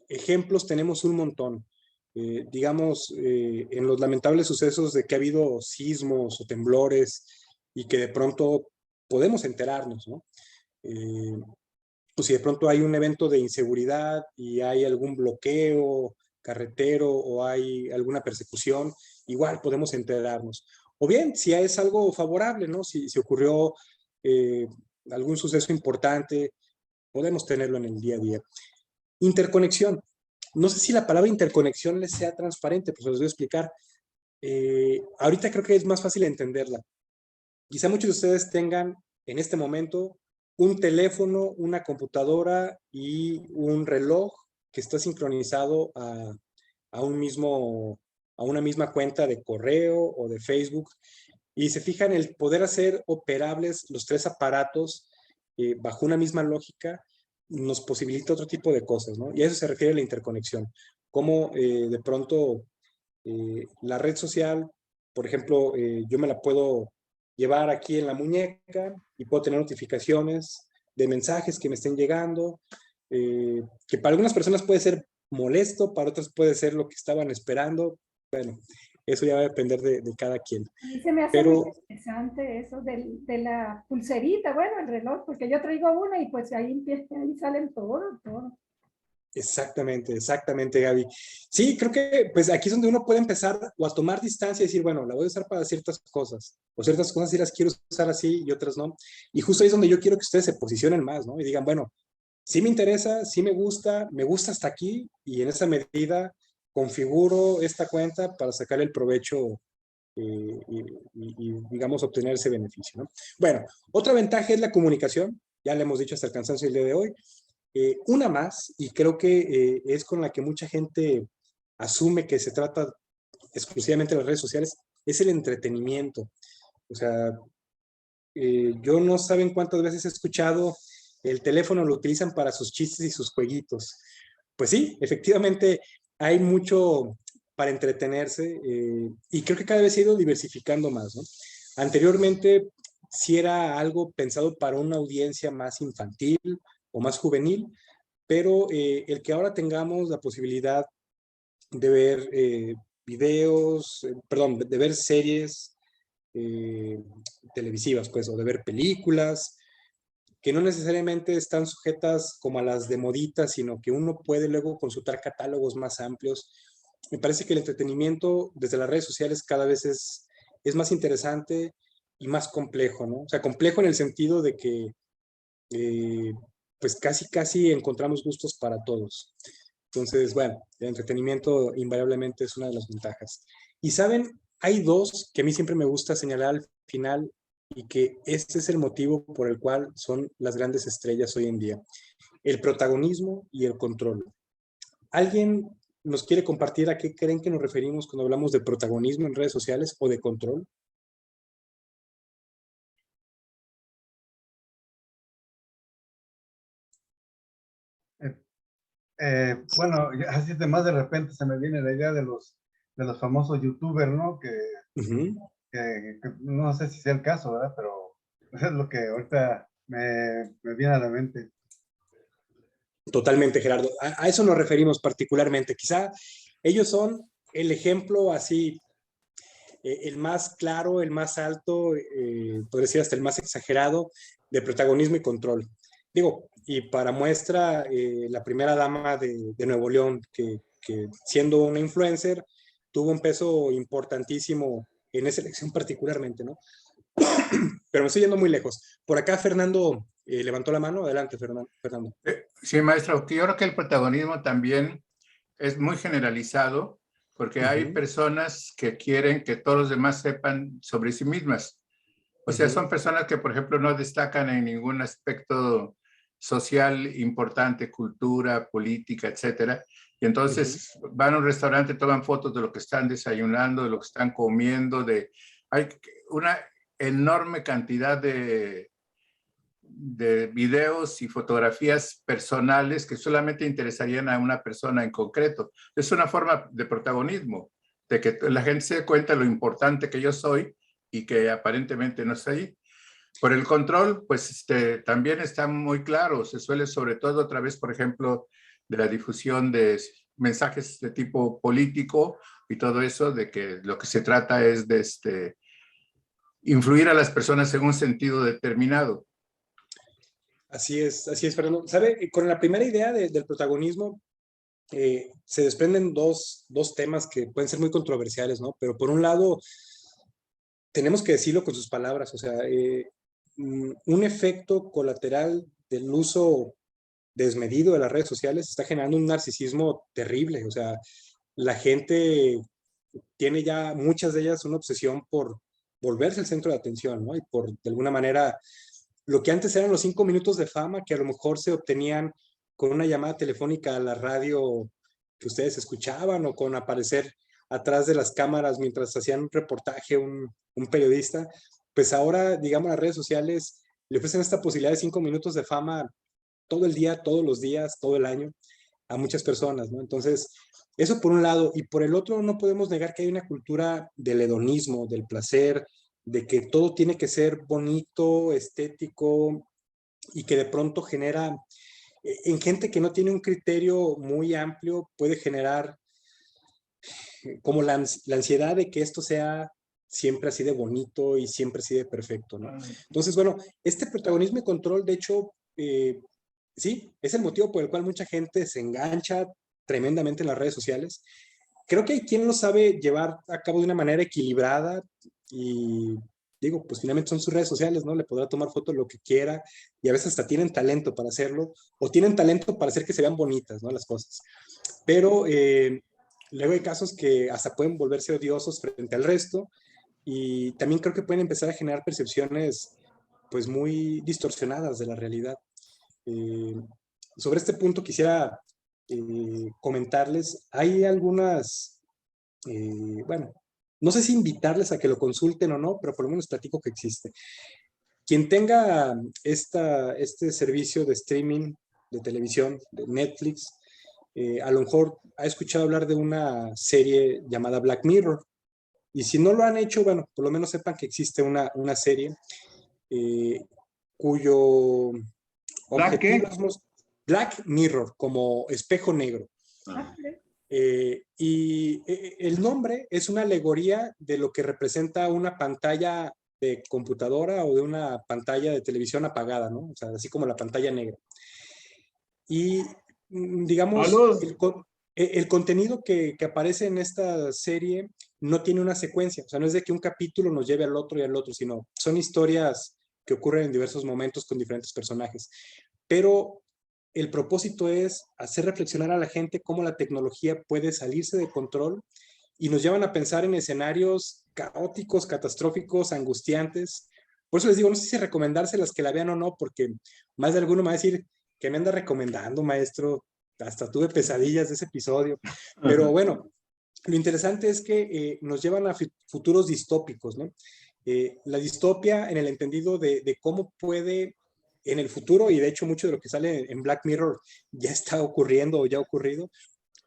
Ejemplos tenemos un montón. Digamos, en los lamentables sucesos de que ha habido sismos o temblores y que de pronto podemos enterarnos, ¿no? Pues si de pronto hay un evento de inseguridad y hay algún bloqueo carretero o hay alguna persecución, igual podemos enterarnos. O bien, si es algo favorable, ¿no? Si ocurrió algún suceso importante, podemos tenerlo en el día a día. Interconexión. No sé si la palabra interconexión les sea transparente, pues les voy a explicar. Ahorita creo que es más fácil entenderla. Quizá muchos de ustedes tengan en este momento un teléfono, una computadora y un reloj que está sincronizado a una misma cuenta de correo o de Facebook. Y se fijan el poder hacer operables los tres aparatos bajo una misma lógica nos posibilita otro tipo de cosas, ¿no? Y a eso se refiere la interconexión. Cómo de pronto la red social, por ejemplo, yo me la puedo llevar aquí en la muñeca y puedo tener notificaciones de mensajes que me estén llegando, que para algunas personas puede ser molesto, para otras puede ser lo que estaban esperando. Bueno, eso ya va a depender de cada quien. A mí se me hace muy interesante eso de la pulserita, bueno, el reloj, porque yo traigo una y pues ahí salen todo. Exactamente, exactamente, Gaby. Sí, creo que pues aquí es donde uno puede empezar o a tomar distancia y decir, bueno, la voy a usar para ciertas cosas, o ciertas cosas sí las quiero usar así y otras no. Y justo ahí es donde yo quiero que ustedes se posicionen más, ¿no? Y digan, bueno, sí me interesa, sí me gusta hasta aquí y en esa medida configuro esta cuenta para sacar el provecho y, digamos, obtener ese beneficio, ¿no? Bueno, otra ventaja es la comunicación, ya le hemos dicho hasta el cansancio el día de hoy. Una más, y creo que es con la que mucha gente asume que se trata exclusivamente de las redes sociales, es el entretenimiento. O sea, yo no saben cuántas veces he escuchado el teléfono lo utilizan para sus chistes y sus jueguitos. Pues sí, efectivamente hay mucho para entretenerse y creo que cada vez se ha ido diversificando más, ¿no? Anteriormente sí era algo pensado para una audiencia más infantil o más juvenil, pero el que ahora tengamos la posibilidad de ver videos, perdón, de ver series televisivas, pues, o de ver películas, que no necesariamente están sujetas como a las de modita, sino que uno puede luego consultar catálogos más amplios. Me parece que el entretenimiento desde las redes sociales cada vez es más interesante y más complejo, ¿no? O sea, complejo en el sentido de que pues casi encontramos gustos para todos. Entonces, bueno, el entretenimiento invariablemente es una de las ventajas. Y saben, hay dos que a mí siempre me gusta señalar al final y que este es el motivo por el cual son las grandes estrellas hoy en día. El protagonismo y el control. ¿Alguien nos quiere compartir a qué creen que nos referimos cuando hablamos de protagonismo en redes sociales o de control? Bueno, así de más de repente se me viene la idea de los famosos youtubers, ¿no? Que no sé si sea el caso, ¿verdad? Pero es lo que ahorita me viene a la mente. Totalmente, Gerardo. A eso nos referimos particularmente. Quizá ellos son el ejemplo así, el más claro, el más alto, podría decir hasta el más exagerado de protagonismo y control. Digo, y para muestra, la primera dama de Nuevo León, que siendo una influencer, tuvo un peso importantísimo en esa elección particularmente, ¿no? Pero me estoy yendo muy lejos. Por acá Fernando levantó la mano. Adelante, Fernando. Sí, maestro, yo creo que el protagonismo también es muy generalizado porque hay personas que quieren que todos los demás sepan sobre sí mismas. O sea, son personas que, por ejemplo, no destacan en ningún aspecto social importante, cultura, política, etcétera. Y entonces van a un restaurante, toman fotos de lo que están desayunando, de lo que están comiendo, hay una enorme cantidad de videos y fotografías personales que solamente interesarían a una persona en concreto. Es una forma de protagonismo, de que la gente se dé cuenta de lo importante que yo soy y que aparentemente no está ahí. Por el control, pues también está muy claro, se suele sobre todo a través, por ejemplo, de la difusión de mensajes de tipo político y todo eso, de que lo que se trata es de influir a las personas en un sentido determinado. Así es, Fernando. ¿Sabe? Con la primera idea del protagonismo se desprenden dos temas que pueden ser muy controversiales, ¿no? Pero por un lado, tenemos que decirlo con sus palabras, o sea, un efecto colateral del uso desmedido de las redes sociales está generando un narcisismo terrible, o sea, la gente tiene ya, muchas de ellas, una obsesión por volverse el centro de atención, ¿no? Y por, de alguna manera, lo que antes eran los 5 minutos de fama, que a lo mejor se obtenían con una llamada telefónica a la radio que ustedes escuchaban o con aparecer atrás de las cámaras mientras hacían un reportaje, un periodista, pues ahora, digamos, las redes sociales le ofrecen esta posibilidad de 5 minutos de fama todo el día, todos los días, todo el año, a muchas personas, ¿no? Entonces, eso por un lado, y por el otro no podemos negar que hay una cultura del hedonismo, del placer, de que todo tiene que ser bonito, estético, y que de pronto genera, en gente que no tiene un criterio muy amplio, puede generar como la ansiedad de que esto sea siempre así de bonito y siempre así de perfecto, ¿no? Entonces, bueno, este protagonismo y control, de hecho, sí, es el motivo por el cual mucha gente se engancha tremendamente en las redes sociales. Creo que hay quien lo sabe llevar a cabo de una manera equilibrada y digo, pues finalmente son sus redes sociales, ¿no? Le podrá tomar fotos lo que quiera y a veces hasta tienen talento para hacerlo o tienen talento para hacer que se vean bonitas, ¿no? Las cosas. Pero luego hay casos que hasta pueden volverse odiosos frente al resto y también creo que pueden empezar a generar percepciones pues muy distorsionadas de la realidad. Sobre este punto quisiera comentarles, hay algunas, bueno, no sé si invitarles a que lo consulten o no, pero por lo menos platico que existe. Quien tenga este servicio de streaming de televisión, de Netflix, a lo mejor ha escuchado hablar de una serie llamada Black Mirror. Y si no lo han hecho, bueno, por lo menos sepan que existe una serie cuyo objetivo es Black Mirror, como espejo negro. Y el nombre es una alegoría de lo que representa una pantalla de computadora o de una pantalla de televisión apagada, ¿no? O sea, así como la pantalla negra. Y digamos, el contenido que aparece en esta serie no tiene una secuencia, o sea, no es de que un capítulo nos lleve al otro y al otro, sino son historias que ocurren en diversos momentos con diferentes personajes. Pero el propósito es hacer reflexionar a la gente cómo la tecnología puede salirse de control y nos llevan a pensar en escenarios caóticos, catastróficos, angustiantes. Por eso les digo, no sé si recomendárselas que la vean o no, porque más de alguno me va a decir que me anda recomendando, maestro, hasta tuve pesadillas de ese episodio. Pero bueno, lo interesante es que nos llevan a futuros distópicos, ¿no? La distopia en el entendido de cómo puede en el futuro, y de hecho mucho de lo que sale en Black Mirror ya está ocurriendo o ya ha ocurrido,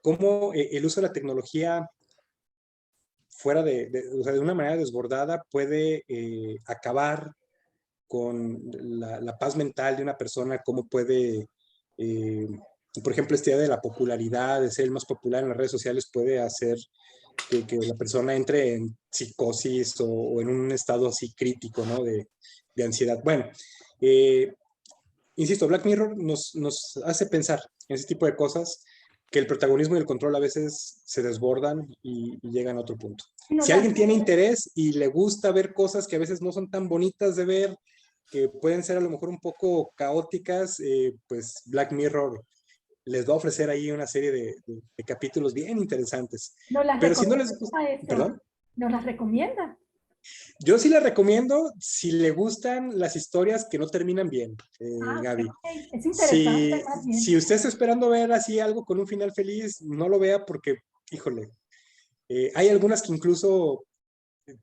cómo el uso de la tecnología fuera o sea, de una manera desbordada puede acabar con la paz mental de una persona, cómo puede, por ejemplo, esta idea de la popularidad, de ser el más popular en las redes sociales puede hacer que la persona entre en psicosis o en un estado así crítico, ¿no? De ansiedad. Bueno, insisto, Black Mirror nos hace pensar en ese tipo de cosas, que el protagonismo y el control a veces se desbordan y llegan a otro punto. Si alguien tiene interés y le gusta ver cosas que a veces no son tan bonitas de ver, que pueden ser a lo mejor un poco caóticas, pues Black Mirror les va a ofrecer ahí una serie de capítulos bien interesantes. Pero si no les gusta, ¿Nos las recomienda? Yo sí la recomiendo si le gustan las historias que no terminan bien, Gaby. Okay. Es interesante, más bien. Si usted está esperando ver así algo con un final feliz, no lo vea porque, híjole, hay algunas que incluso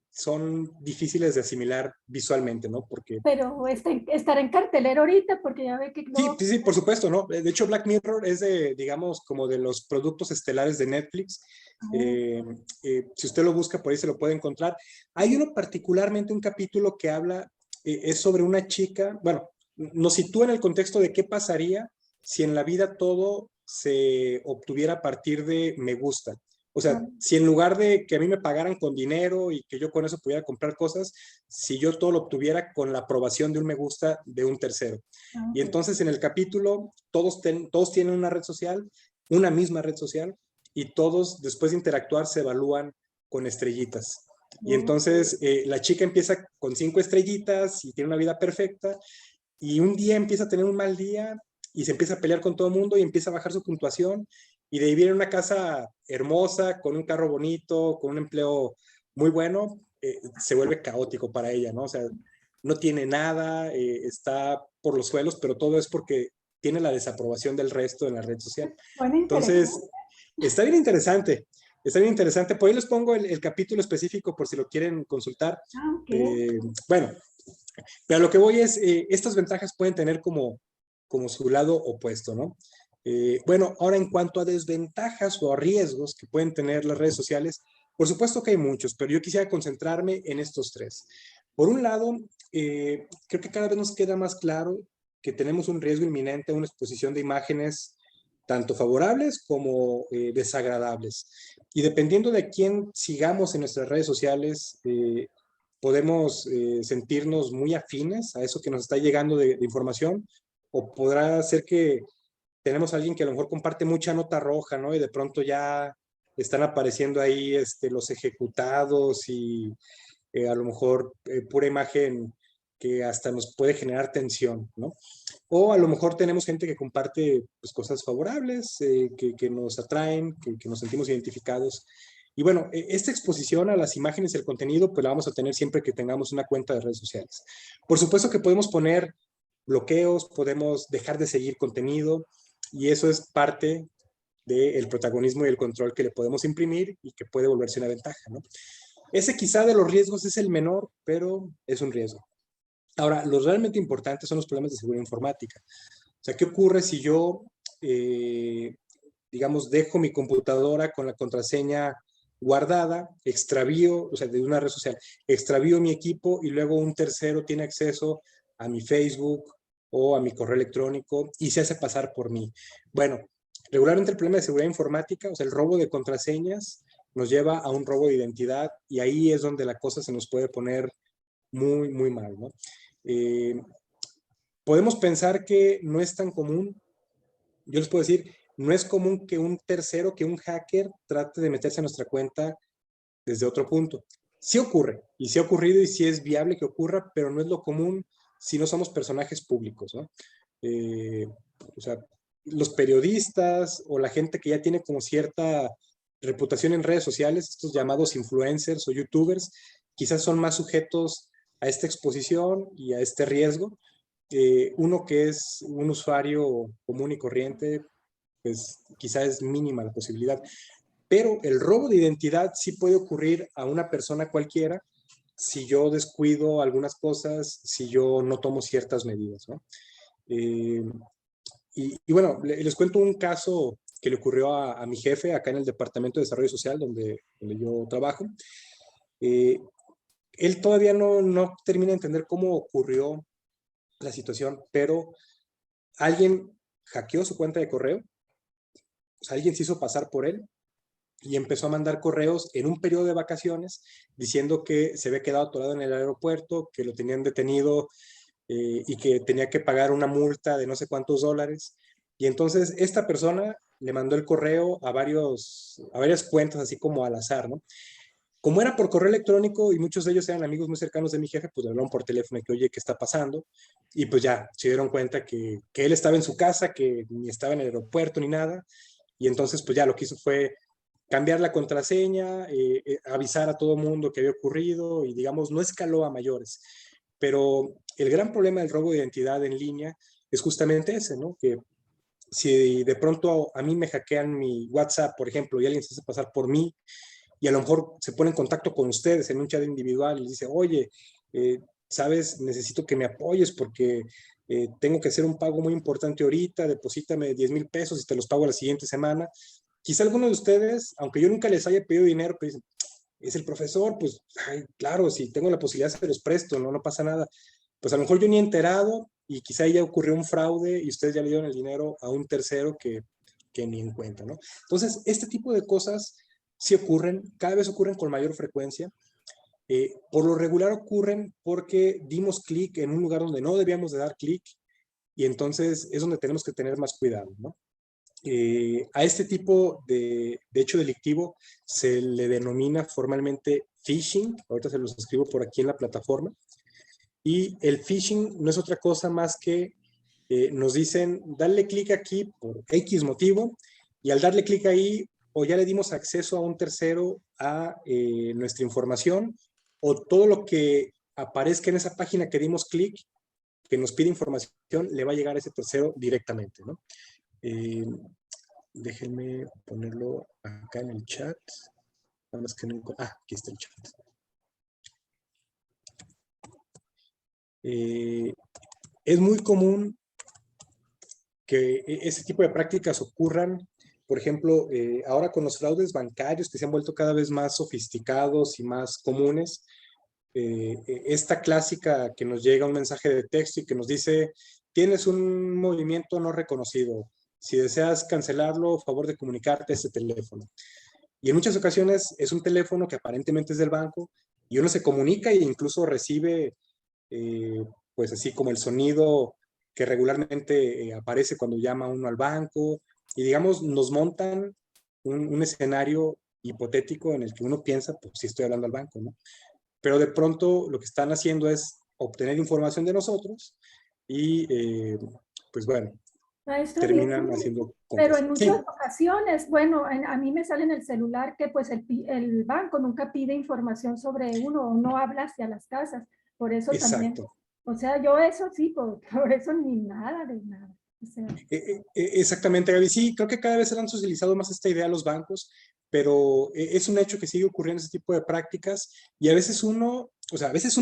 son difíciles de asimilar visualmente, ¿no? Porque... Pero estará en cartelera ahorita porque ya ve que no... Sí, por supuesto, ¿no? De hecho, Black Mirror es de, digamos, como de los productos estelares de Netflix. Si usted lo busca, por ahí se lo puede encontrar. Hay uno particularmente, un capítulo que habla, es sobre una chica, bueno, nos sitúa en el contexto de qué pasaría si en la vida todo se obtuviera a partir de me gusta. O sea, si en lugar de que a mí me pagaran con dinero y que yo con eso pudiera comprar cosas, si yo todo lo obtuviera con la aprobación de un me gusta de un tercero. Y entonces en el capítulo todos tienen una red social, una misma red social, y todos después de interactuar se evalúan con estrellitas. Y entonces la chica empieza con 5 estrellitas y tiene una vida perfecta, y un día empieza a tener un mal día y se empieza a pelear con todo el mundo y empieza a bajar su puntuación, y de vivir en una casa hermosa, con un carro bonito, con un empleo muy bueno, se vuelve caótico para ella, ¿no? O sea, no tiene nada, está por los suelos, pero todo es porque tiene la desaprobación del resto en la red social. Bueno, entonces, está bien interesante. Está bien interesante. Por ahí les pongo el capítulo específico por si lo quieren consultar. Bueno, pero lo que voy es, estas ventajas pueden tener como su lado opuesto, ¿no? Bueno, ahora en cuanto a desventajas o a riesgos que pueden tener las redes sociales, por supuesto que hay muchos, pero yo quisiera concentrarme en estos 3. Por un lado, creo que cada vez nos queda más claro que tenemos un riesgo inminente a una exposición de imágenes tanto favorables como desagradables. Y dependiendo de quién sigamos en nuestras redes sociales, podemos sentirnos muy afines a eso que nos está llegando de información, o podrá ser que tenemos a alguien que a lo mejor comparte mucha nota roja, ¿no? Y de pronto ya están apareciendo ahí los ejecutados y a lo mejor pura imagen que hasta nos puede generar tensión, ¿no? O a lo mejor tenemos gente que comparte pues, cosas favorables, que nos atraen, que nos sentimos identificados. Y bueno, esta exposición a las imágenes y el contenido, pues la vamos a tener siempre que tengamos una cuenta de redes sociales. Por supuesto que podemos poner bloqueos, podemos dejar de seguir contenido, y eso es parte del protagonismo y el control que le podemos imprimir y que puede volverse una ventaja, ¿no? Ese quizá de los riesgos es el menor, pero es un riesgo. Ahora, los realmente importantes son los problemas de seguridad informática. O sea, ¿qué ocurre si yo, digamos, dejo mi computadora con la contraseña guardada, extravío, o sea, de una red social, extravío mi equipo y luego un tercero tiene acceso a mi Facebook o a mi correo electrónico y se hace pasar por mí? Bueno, regularmente el problema de seguridad informática, o sea, el robo de contraseñas, nos lleva a un robo de identidad, y ahí es donde la cosa se nos puede poner muy, muy mal, ¿no? Podemos pensar que no es tan común. Yo les puedo decir, no es común que un tercero, que un hacker trate de meterse a nuestra cuenta desde otro punto. Sí ocurre, y sí ha ocurrido, y sí es viable que ocurra, pero no es lo común si no somos personajes públicos, ¿no? O sea, los periodistas o la gente que ya tiene como cierta reputación en redes sociales, estos llamados influencers o youtubers, quizás son más sujetos a esta exposición y a este riesgo. Uno que es un usuario común y corriente, pues quizás es mínima la posibilidad. Pero el robo de identidad sí puede ocurrir a una persona cualquiera si yo descuido algunas cosas, si yo no tomo ciertas medidas, ¿no? Y bueno, les cuento un caso que le ocurrió a mi jefe acá en el Departamento de Desarrollo Social, donde yo trabajo. Él todavía no termina de entender cómo ocurrió la situación, pero alguien hackeó su cuenta de correo, o sea, alguien se hizo pasar por él y empezó a mandar correos en un periodo de vacaciones diciendo que se había quedado atorado en el aeropuerto, que lo tenían detenido y que tenía que pagar una multa de no sé cuántos dólares. Y entonces esta persona le mandó el correo a varias cuentas, así como al azar, ¿no? Como era por correo electrónico y muchos de ellos eran amigos muy cercanos de mi jefe, pues le hablaron por teléfono y que, oye, ¿qué está pasando? Y pues ya se dieron cuenta que él estaba en su casa, que ni estaba en el aeropuerto ni nada. Y entonces pues ya lo que hizo fue cambiar la contraseña, avisar a todo el mundo que había ocurrido y digamos, no escaló a mayores. Pero el gran problema del robo de identidad en línea es justamente ese, ¿no? Que si de pronto a mí me hackean mi WhatsApp, por ejemplo, y alguien se hace pasar por mí y a lo mejor se pone en contacto con ustedes en un chat individual y dice, oye, sabes, necesito que me apoyes porque tengo que hacer un pago muy importante ahorita, deposítame 10,000 pesos y te los pago la siguiente semana. Quizá alguno de ustedes, aunque yo nunca les haya pedido dinero, pues es el profesor, pues, ay, claro, si tengo la posibilidad se los presto, no pasa nada. Pues a lo mejor yo ni he enterado y quizá ya ocurrió un fraude y ustedes ya le dieron el dinero a un tercero que ni en cuenta, ¿no? Entonces, este tipo de cosas sí ocurren, cada vez ocurren con mayor frecuencia. Por lo regular ocurren porque dimos clic en un lugar donde no debíamos de dar clic y entonces es donde tenemos que tener más cuidado, ¿no? A este tipo de hecho delictivo se le denomina formalmente phishing, ahorita se los escribo por aquí en la plataforma, y el phishing no es otra cosa más que nos dicen, dale clic aquí por X motivo, y al darle clic ahí, o ya le dimos acceso a un tercero a nuestra información, o todo lo que aparezca en esa página que dimos clic, que nos pide información, le va a llegar a ese tercero directamente, ¿no? Déjenme ponerlo acá en el chat. Nada más que no encuentro. Aquí está el chat. Es muy común que ese tipo de prácticas ocurran, por ejemplo, ahora con los fraudes bancarios que se han vuelto cada vez más sofisticados y más comunes. Esta clásica que nos llega un mensaje de texto y que nos dice, tienes un movimiento no reconocido. Si deseas cancelarlo, favor de comunicarte a este teléfono. Y en muchas ocasiones es un teléfono que aparentemente es del banco y uno se comunica e incluso recibe, pues así como el sonido que regularmente aparece cuando llama uno al banco. Y digamos, nos montan un escenario hipotético en el que uno piensa, pues sí estoy hablando al banco, ¿no? Pero de pronto lo que están haciendo es obtener información de nosotros y pues bueno, Maestro, terminan haciendo compras. pero en muchas ocasiones, bueno, a mí me sale en el celular que pues el banco nunca pide información sobre uno o no habla hacia las casas, por eso también. Exacto. O sea, yo eso sí, por eso ni nada de nada. O sea, exactamente, Gaby. Sí, creo que cada vez se han socializado más esta idea a los bancos, pero es un hecho que sigue ocurriendo ese tipo de prácticas y a veces uno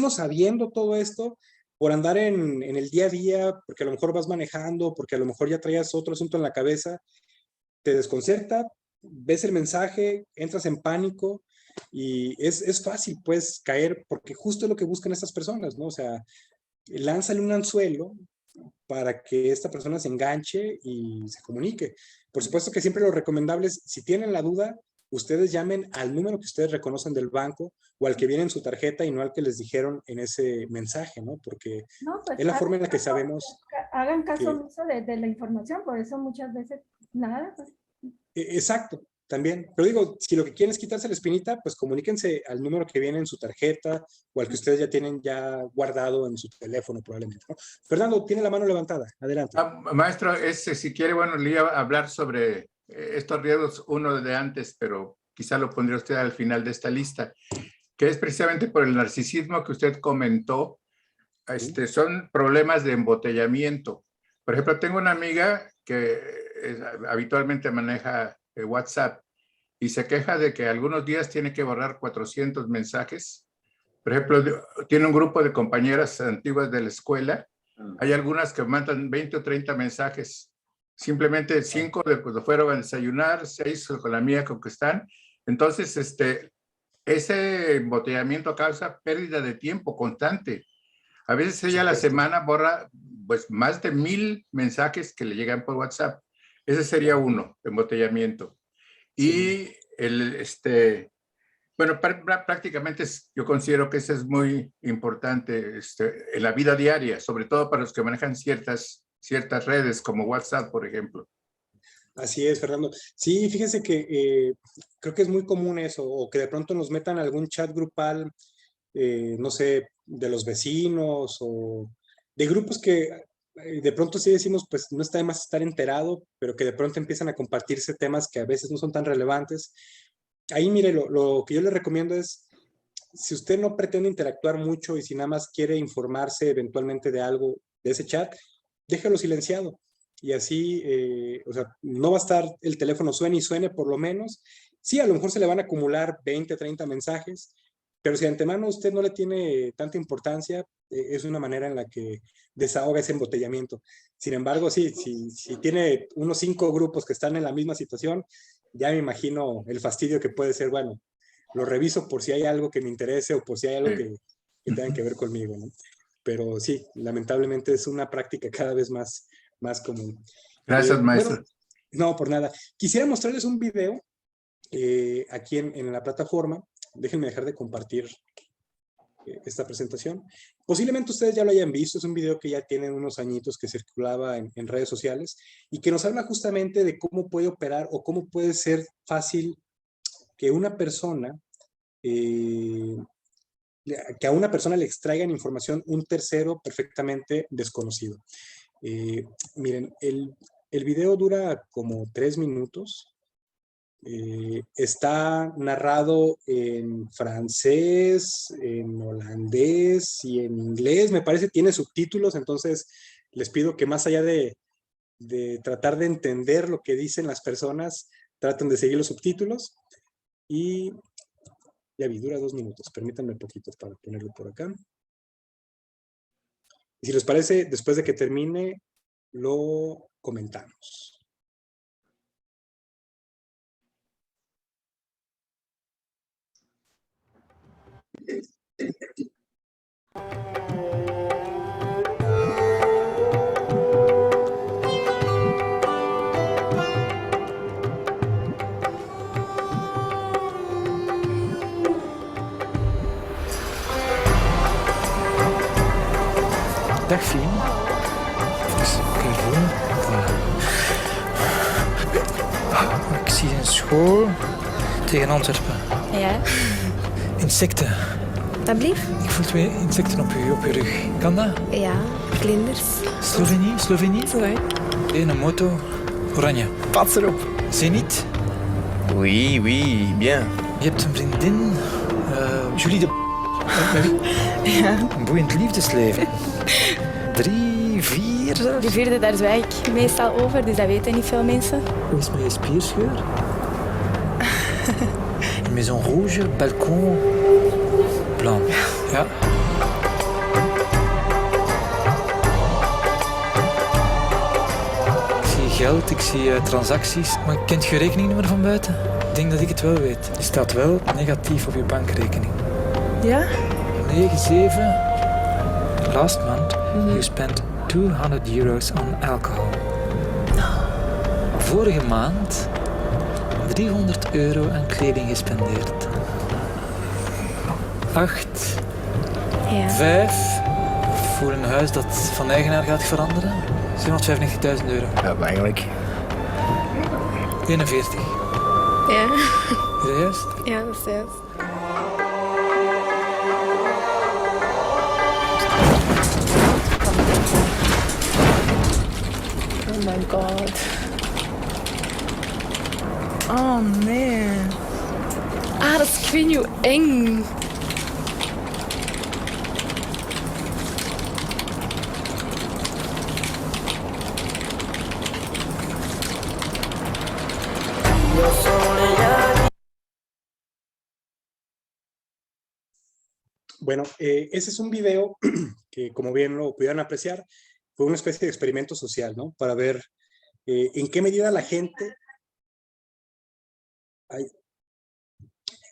sabiendo todo esto, por andar en el día a día, porque a lo mejor vas manejando, porque a lo mejor ya traías otro asunto en la cabeza, te desconcerta, ves el mensaje, entras en pánico y es fácil pues caer, porque justo es lo que buscan estas personas, ¿no? O sea, lánzale un anzuelo para que esta persona se enganche y se comunique. Por supuesto que siempre lo recomendable es, si tienen la duda, ustedes llamen al número que ustedes reconocen del banco o al que viene en su tarjeta y no al que les dijeron en ese mensaje, ¿no? Porque no, pues es la forma en la que sabemos. Hagan caso omiso de la información, por eso muchas veces nada. Pues. Exacto, también. Pero digo, si lo que quieren es quitarse la espinita, pues comuníquense al número que viene en su tarjeta o al que ustedes ya tienen ya guardado en su teléfono probablemente, ¿no? Fernando, tiene la mano levantada. Adelante. Maestro, si quiere, bueno, le iba a hablar sobre estos riesgos, uno de antes, pero quizá lo pondría usted al final de esta lista, que es precisamente por el narcisismo que usted comentó. Son problemas de embotellamiento. Por ejemplo, tengo una amiga que habitualmente maneja WhatsApp y se queja de que algunos días tiene que borrar 400 mensajes. Por ejemplo, tiene un grupo de compañeras antiguas de la escuela. Hay algunas que mandan 20 o 30 mensajes. Simplemente 5 de cuando fueron a desayunar, 6 con la mía con que están. Entonces, ese embotellamiento causa pérdida de tiempo constante. A veces ella a la semana borra pues más de 1,000 mensajes que le llegan por WhatsApp. Ese sería uno, embotellamiento. Y bueno, prácticamente yo considero que eso es muy importante en la vida diaria, sobre todo para los que manejan ciertas redes como WhatsApp, por ejemplo. Así es, Fernando. Sí, fíjense que creo que es muy común eso, o que de pronto nos metan algún chat grupal, no sé, de los vecinos o de grupos que de pronto sí decimos, pues no está de más estar enterado, pero que de pronto empiezan a compartirse temas que a veces no son tan relevantes. ahí mire, lo que yo le recomiendo es, si usted no pretende interactuar mucho y si nada más quiere informarse eventualmente de algo de ese chat, déjalo silenciado. Y así, o sea, no va a estar el teléfono suene y suene por lo menos. Sí, a lo mejor se le van a acumular 20, 30 mensajes, pero si de antemano usted no le tiene tanta importancia, es una manera en la que desahoga ese embotellamiento. Sin embargo, sí, si tiene unos 5 grupos que están en la misma situación, ya me imagino el fastidio que puede ser, bueno, lo reviso por si hay algo que me interese o por si hay algo que tenga que ver conmigo, ¿no? Pero sí, lamentablemente es una práctica cada vez más común. Gracias, maestro. Bueno, no, por nada. Quisiera mostrarles un video aquí en la plataforma. Déjenme dejar de compartir esta presentación. Posiblemente ustedes ya lo hayan visto. Es un video que ya tiene unos añitos que circulaba en redes sociales y que nos habla justamente de cómo puede operar o cómo puede ser fácil que una persona, que a una persona le extraigan información un tercero perfectamente desconocido. Miren, el video dura como 3 minutos. Está narrado en francés, en holandés y en inglés. Me parece tiene subtítulos, entonces les pido que más allá de tratar de entender lo que dicen las personas, traten de seguir los subtítulos. Y ya vi, dura 2 minutos. Permítanme poquito para ponerlo por acá. Y si les parece, después de que termine, lo comentamos. Dag Fien. Dus gewoon. Ik zie een school tegen Antwerpen. Ja. Insecten. Dat blieft? Ik voel 2 insecten op je rug. Kan dat? Ja, vlinders. Slovenie? Sorry. Een moto, oranje. Pas erop. Zenit? Oui, bien. Je hebt een vriendin, Julie de... Met wie? Ja. Een boeiend liefdesleven. 3, 4 zelfs. De 4e, daar zwijg ik meestal over, dus dat weten niet veel mensen. Hoe is het met je spierscheur? Une maison rouge, balcon blanc. Ja. Ik zie geld, ik zie transacties. Maar kent je rekeningnummer van buiten? Ik denk dat ik het wel weet. Die staat wel negatief op je bankrekening. Ja? 97. Last month you spent €200 on alcohol. Vorige maand €300 aan kleding gespendeerd. 8. Ja. 5. Voor een huis dat van eigenaar gaat veranderen. €795.000. Ja, maar eigenlijk. 41. Ja. Is dat juist? Ja, dat is juist. Oh my god. Oh nee. Ah, dat is, ik weet niet hoe eng. Bueno, ese es un video que, como bien lo pudieron apreciar, fue una especie de experimento social, ¿no? Para ver en qué medida la gente...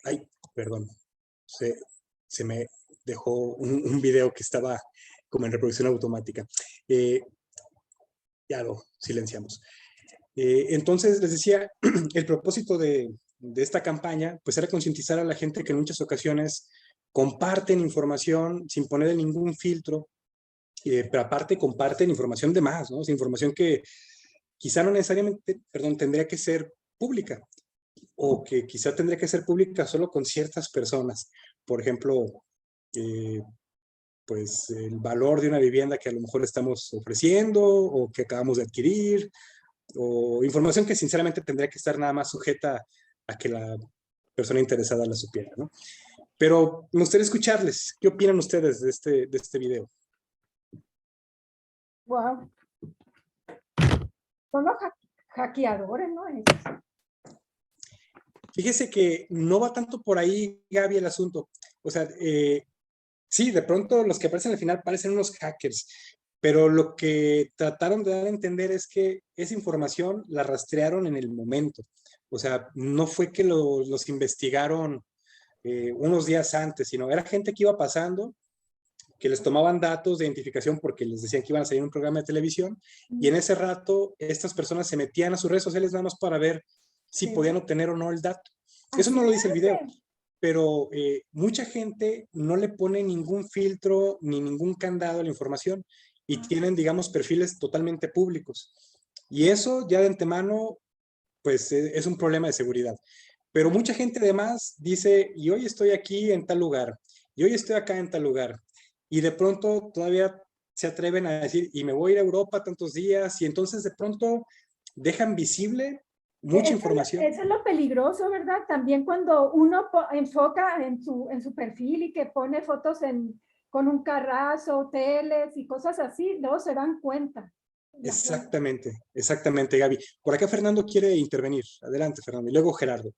Ay, perdón. Se me dejó un video que estaba como en reproducción automática. Ya lo silenciamos. Entonces, les decía, el propósito de esta campaña, pues era concientizar a la gente que en muchas ocasiones comparten información sin ponerle ningún filtro, pero aparte comparten información de más, ¿no? O sea, información que quizá no necesariamente, tendría que ser pública, o que quizá tendría que ser pública solo con ciertas personas. Por ejemplo, pues el valor de una vivienda que a lo mejor estamos ofreciendo o que acabamos de adquirir, o información que sinceramente tendría que estar nada más sujeta a que la persona interesada la supiera, ¿no? Pero me gustaría escucharles. ¿Qué opinan ustedes de este video? Wow. Son los hackeadores, ¿no? Fíjese que no va tanto por ahí, Gaby, el asunto. O sea, sí, de pronto los que aparecen al final parecen unos hackers, pero lo que trataron de dar a entender es que esa información la rastrearon en el momento. O sea, no fue que los investigaron unos días antes, sino era gente que iba pasando, que les tomaban datos de identificación porque les decían que iban a salir en un programa de televisión, y en ese rato estas personas se metían a sus redes sociales nada más para ver si podían obtener o no el dato. Eso no lo dice el video, pero mucha gente no le pone ningún filtro ni ningún candado a la información y tienen, digamos, perfiles totalmente públicos. Y eso ya de antemano, pues es un problema de seguridad. Pero mucha gente además dice, y hoy estoy aquí en tal lugar, y hoy estoy acá en tal lugar. Y de pronto todavía se atreven a decir, y me voy a ir a Europa tantos días, y entonces de pronto dejan visible mucha información. Eso es lo peligroso, ¿verdad? También cuando uno enfoca en su perfil y que pone fotos con un carrazo, hoteles y cosas así, luego se dan cuenta. Exactamente, exactamente, Gaby. Por acá Fernando quiere intervenir. Adelante, Fernando. Y luego Gerardo.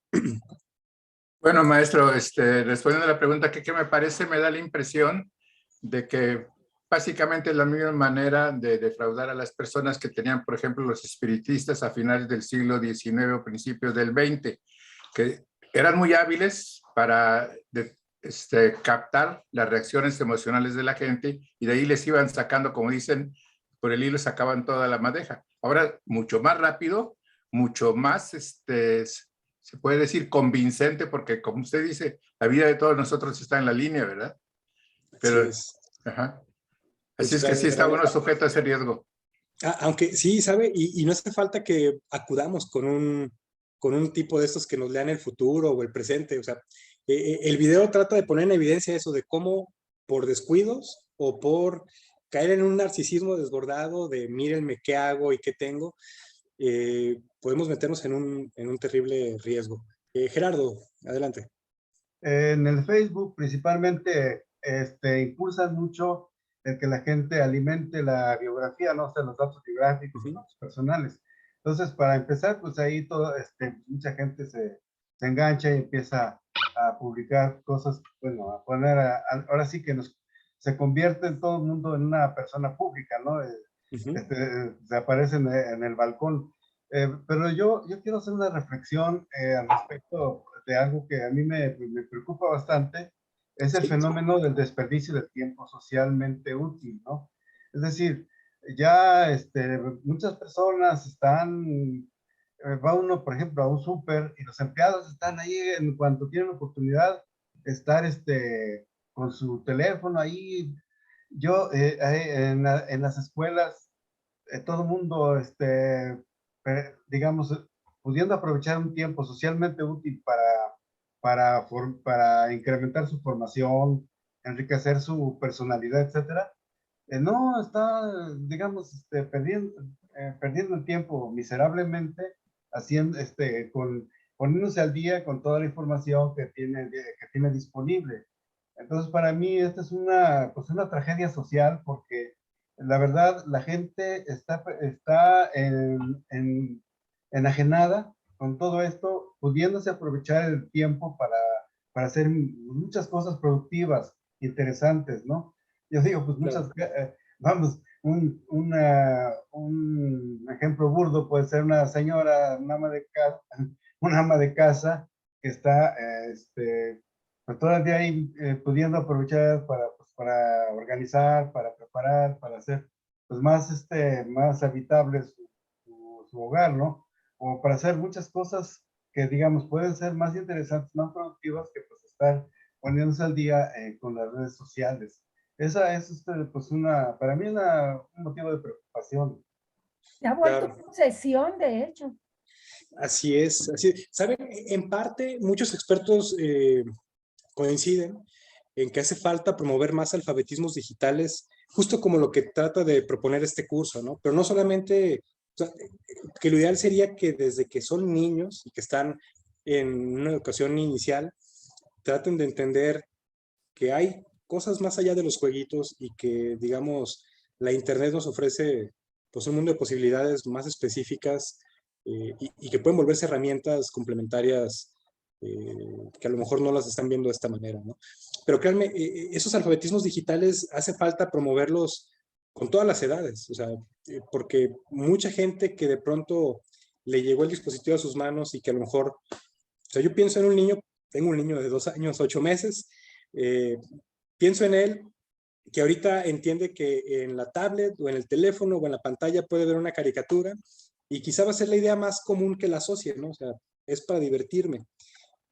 Bueno, maestro, respondiendo a la pregunta, ¿qué me parece? Me da la impresión de que básicamente es la misma manera de defraudar a las personas que tenían, por ejemplo, los espiritistas a finales del siglo XIX o principios del XX, que eran muy hábiles para captar las reacciones emocionales de la gente y de ahí les iban sacando, como dicen, por el hilo sacaban toda la madeja. Ahora, mucho más rápido, mucho más, se puede decir, convincente, porque como usted dice, la vida de todos nosotros está en la línea, ¿verdad? Pero, así es. Ajá. Así es que sí está uno sujeto a ese riesgo. Aunque sí, ¿sabe? Y no hace falta que acudamos con un tipo de estos que nos lean el futuro o el presente. O sea, el video trata de poner en evidencia eso de cómo por descuidos o por caer en un narcisismo desbordado de mírenme qué hago y qué tengo, podemos meternos en un terrible riesgo. Gerardo, adelante. En el Facebook principalmente impulsan mucho el que la gente alimente la biografía, no sé, los datos biográficos, los datos personales. Entonces, para empezar, pues ahí todo, mucha gente se engancha y empieza a publicar cosas, bueno, a poner, ahora sí que se convierte en todo el mundo en una persona pública, ¿no? Se aparece en el balcón. Pero yo quiero hacer una reflexión al respecto de algo que a mí me preocupa bastante, es el fenómeno del desperdicio de tiempo socialmente útil, ¿no? Es decir, ya muchas personas están, va uno, por ejemplo, a un súper y los empleados están ahí en cuanto tienen oportunidad de estar con su teléfono ahí. Yo, en las escuelas, todo el mundo, digamos, pudiendo aprovechar un tiempo socialmente útil para incrementar su formación, enriquecer su personalidad, etcétera, no está, digamos, perdiendo el tiempo miserablemente, haciendo, poniéndose al día con toda la información que tiene disponible. Entonces, para mí, esta es una tragedia social, porque la verdad, la gente está enajenada con todo esto, pudiéndose aprovechar el tiempo para hacer muchas cosas productivas, interesantes, ¿no? Yo digo, pues muchas, vamos, un ejemplo burdo puede ser una señora, una ama de casa que está, pues todo el día ahí pudiendo aprovechar para organizar, para preparar, para hacer pues más habitable su hogar, ¿no? O para hacer muchas cosas que, digamos, pueden ser más interesantes, más productivas que pues estar poniéndose al día con las redes sociales. Esa es pues para mí un motivo de preocupación. Se ha vuelto una obsesión, de hecho. Así es, así es. Saben, en parte muchos expertos coinciden en que hace falta promover más alfabetismos digitales, justo como lo que trata de proponer este curso, ¿no? Pero no solamente, o sea, que lo ideal sería que desde que son niños y que están en una educación inicial, traten de entender que hay cosas más allá de los jueguitos y que, digamos, la Internet nos ofrece pues un mundo de posibilidades más específicas y que pueden volverse herramientas complementarias que a lo mejor no las están viendo de esta manera, ¿no? Pero créanme, esos alfabetismos digitales hace falta promoverlos con todas las edades, o sea, porque mucha gente que de pronto le llegó el dispositivo a sus manos y que a lo mejor, o sea, yo pienso en un niño, tengo un niño de 2 años, 8 meses, pienso en él que ahorita entiende que en la tablet o en el teléfono o en la pantalla puede ver una caricatura y quizá va a ser la idea más común que la asocie, ¿no? O sea, es para divertirme.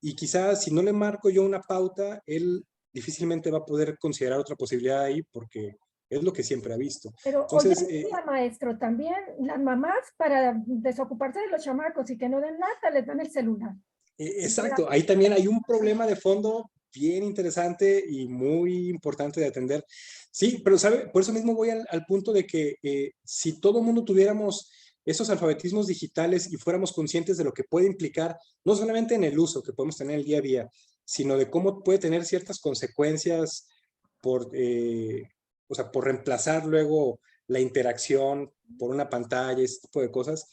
Y quizá si no le marco yo una pauta, él difícilmente va a poder considerar otra posibilidad ahí porque es lo que siempre ha visto. Pero entonces, hoy en día, maestro, también las mamás para desocuparse de los chamacos y que no den nada, les dan el celular. Exacto, ahí también hay un problema de fondo bien interesante y muy importante de atender. Sí, pero ¿sabe? Por eso mismo voy al punto de que si todo el mundo tuviéramos esos alfabetismos digitales y fuéramos conscientes de lo que puede implicar, no solamente en el uso que podemos tener el día a día, sino de cómo puede tener ciertas consecuencias por, o sea, por reemplazar luego la interacción por una pantalla, ese tipo de cosas,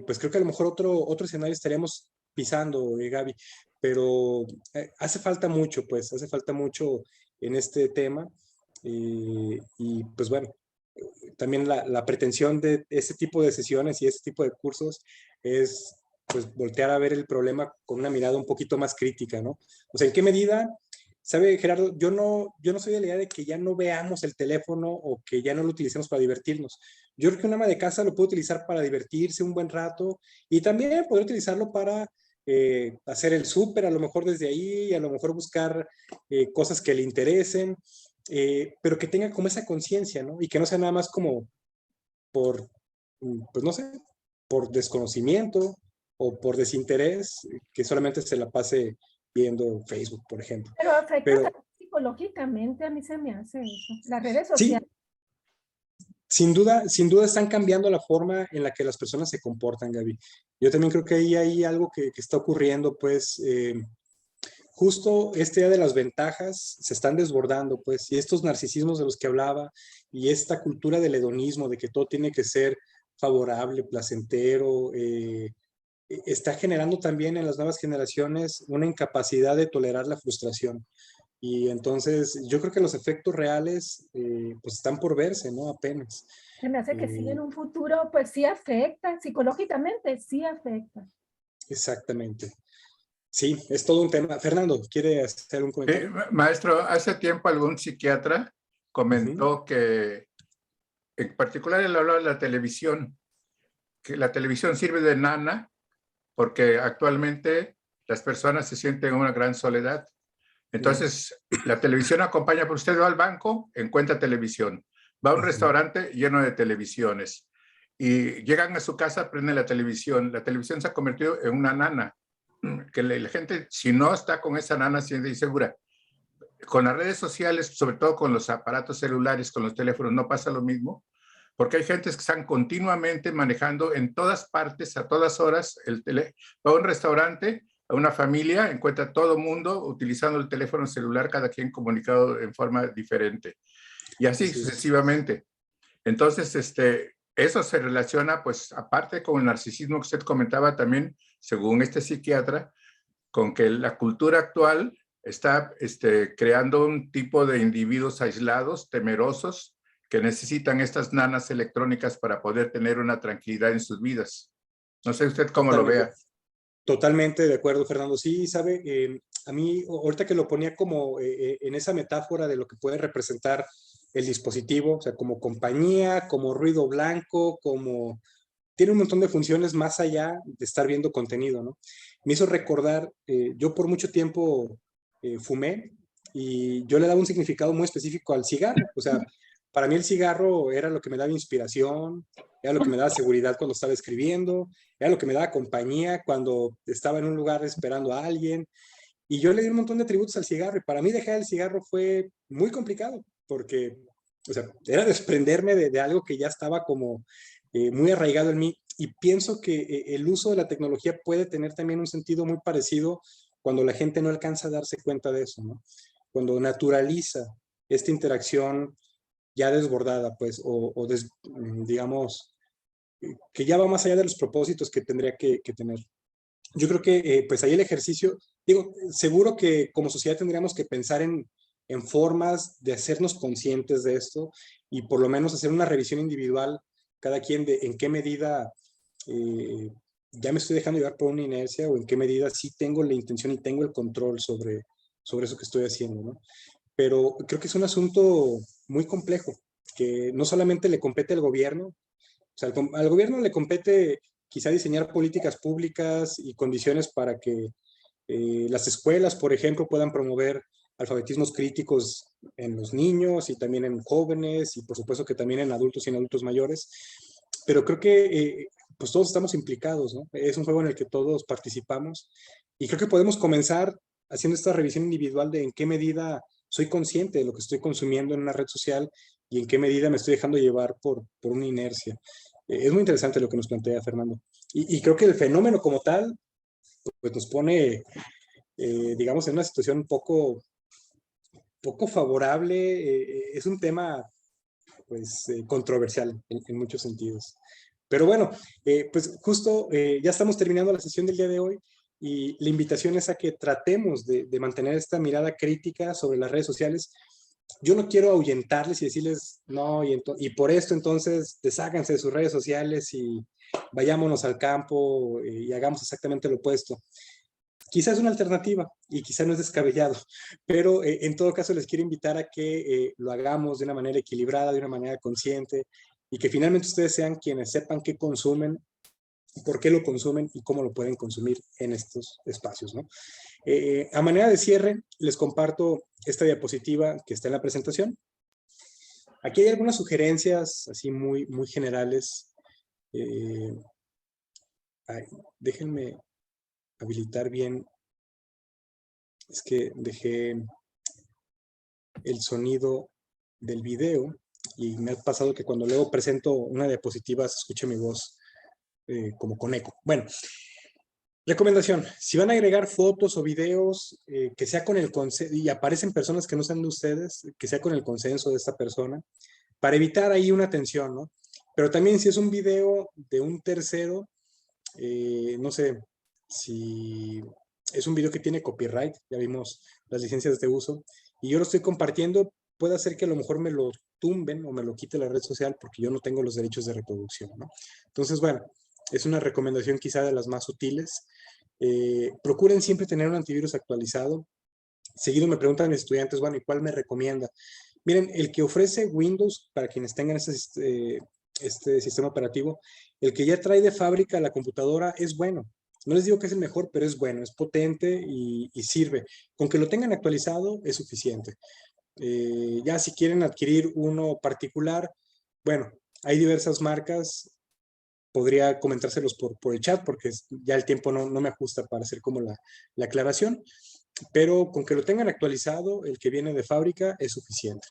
pues creo que a lo mejor otro escenario estaríamos pisando, Gaby, pero hace falta mucho, pues, hace falta mucho en este tema y pues bueno, también la pretensión de ese tipo de sesiones y ese tipo de cursos es pues voltear a ver el problema con una mirada un poquito más crítica, ¿no? O sea, ¿en qué medida? ¿Sabe, Gerardo? Yo no soy de la idea de que ya no veamos el teléfono o que ya no lo utilicemos para divertirnos. Yo creo que una ama de casa lo puede utilizar para divertirse un buen rato y también poder utilizarlo para hacer el súper, a lo mejor desde ahí, a lo mejor buscar cosas que le interesen, pero que tenga como esa conciencia, ¿no? Y que no sea nada más como por, pues no sé, por desconocimiento o por desinterés, que solamente se la pase viendo Facebook, por ejemplo. Pero afecta psicológicamente, a mí se me hace eso. Las redes sociales. Sí, sin duda están cambiando la forma en la que las personas se comportan, Gaby. Yo también creo que ahí hay algo que está ocurriendo, pues, justo esta idea de las ventajas se están desbordando, pues, y estos narcisismos de los que hablaba, y esta cultura del hedonismo, de que todo tiene que ser favorable, placentero, está generando también en las nuevas generaciones una incapacidad de tolerar la frustración. Y entonces yo creo que los efectos reales pues están por verse, ¿no? Apenas. Se me hace que sí, en un futuro pues sí afecta, psicológicamente sí afecta. Exactamente. Sí, es todo un tema. Fernando, ¿quiere hacer un comentario? Maestro, hace tiempo algún psiquiatra comentó que, en particular él hablaba de la televisión, que la televisión sirve de nana porque actualmente las personas se sienten en una gran soledad. Entonces, la televisión acompaña, por usted va al banco, encuentra televisión, va a un restaurante lleno de televisiones y llegan a su casa, prenden la televisión se ha convertido en una nana, que la gente, si no está con esa nana, se siente insegura. Con las redes sociales, sobre todo con los aparatos celulares, con los teléfonos, no pasa lo mismo, porque hay gente que están continuamente manejando en todas partes, a todas horas, va a un restaurante, a una familia, encuentra todo mundo utilizando el teléfono celular, cada quien comunicado en forma diferente. Y así sucesivamente. Entonces, eso se relaciona, pues, aparte con el narcisismo que usted comentaba también, según este psiquiatra, con que la cultura actual está creando un tipo de individuos aislados, temerosos, que necesitan estas nanas electrónicas para poder tener una tranquilidad en sus vidas. No sé usted cómo lo vea. Totalmente de acuerdo, Fernando. Sí, sabe, a mí, ahorita que lo ponía como en esa metáfora de lo que puede representar el dispositivo, o sea, como compañía, como ruido blanco, como... Tiene un montón de funciones más allá de estar viendo contenido, ¿no? Me hizo recordar, yo por mucho tiempo fumé y yo le daba un significado muy específico al cigarro. O sea, para mí el cigarro era lo que me daba inspiración, era lo que me daba seguridad cuando estaba escribiendo, era lo que me daba compañía cuando estaba en un lugar esperando a alguien. Y yo le di un montón de atributos al cigarro y para mí dejar el cigarro fue muy complicado porque, o sea, era desprenderme de algo que ya estaba como muy arraigado en mí. y pienso que el uso de la tecnología puede tener también un sentido muy parecido cuando la gente no alcanza a darse cuenta de eso, ¿no? Cuando naturaliza esta interacción ya desbordada, pues, digamos, que ya va más allá de los propósitos que tendría que tener. Yo creo que, pues, ahí el ejercicio, digo, seguro que como sociedad tendríamos que pensar en formas de hacernos conscientes de esto y por lo menos hacer una revisión individual, cada quien de en qué medida ya me estoy dejando llevar por una inercia o en qué medida sí tengo la intención y tengo el control sobre eso que estoy haciendo, ¿no? Pero creo que es un asunto muy complejo, que no solamente le compete al gobierno, o sea, al gobierno le compete quizá diseñar políticas públicas y condiciones para que las escuelas, por ejemplo, puedan promover alfabetismos críticos en los niños y también en jóvenes y por supuesto que también en adultos y en adultos mayores. Pero creo que pues todos estamos implicados, ¿no? Es un juego en el que todos participamos y creo que podemos comenzar haciendo esta revisión individual de en qué medida soy consciente de lo que estoy consumiendo en una red social y en qué medida me estoy dejando llevar por una inercia. Es muy interesante lo que nos plantea Fernando. Y creo que el fenómeno como tal, pues nos pone, digamos, en una situación poco favorable. Es un tema, pues, controversial en muchos sentidos. Pero bueno, pues justo ya estamos terminando la sesión del día de hoy y la invitación es a que tratemos de mantener esta mirada crítica sobre las redes sociales. Yo no quiero ahuyentarles y decirles, no, y por esto entonces desháganse de sus redes sociales y vayámonos al campo y hagamos exactamente lo opuesto. Quizás es una alternativa y quizás no es descabellado, pero en todo caso les quiero invitar a que lo hagamos de una manera equilibrada, de una manera consciente y que finalmente ustedes sean quienes sepan qué consumen, por qué lo consumen y cómo lo pueden consumir en estos espacios, ¿no? A manera de cierre, les comparto esta diapositiva que está en la presentación. Aquí hay algunas sugerencias así muy generales. Déjenme habilitar bien. Es que dejé el sonido del video y me ha pasado que cuando luego presento una diapositiva se escucha mi voz como con eco. Bueno, recomendación, si van a agregar fotos o videos, que sea con el consenso, y aparecen personas que no sean de ustedes, que sea con el consenso de esta persona, para evitar ahí una tensión, ¿no? Pero también si es un video de un tercero, no sé, si es un video que tiene copyright, ya vimos las licencias de uso, y yo lo estoy compartiendo, puede hacer que a lo mejor me lo tumben o me lo quite la red social porque yo no tengo los derechos de reproducción, ¿no? Entonces, bueno, es una recomendación quizá de las más útiles. Procuren siempre tener un antivirus actualizado. Seguido me preguntan mis estudiantes, bueno, ¿y cuál me recomienda? Miren, el que ofrece Windows, para quienes tengan este sistema operativo, el que ya trae de fábrica la computadora es bueno. No les digo que es el mejor, pero es bueno, es potente y sirve. Con que lo tengan actualizado es suficiente. Ya si quieren adquirir uno particular, bueno, hay diversas marcas. Podría comentárselos por el chat porque ya el tiempo no me ajusta para hacer como la aclaración, pero con que lo tengan actualizado, el que viene de fábrica es suficiente.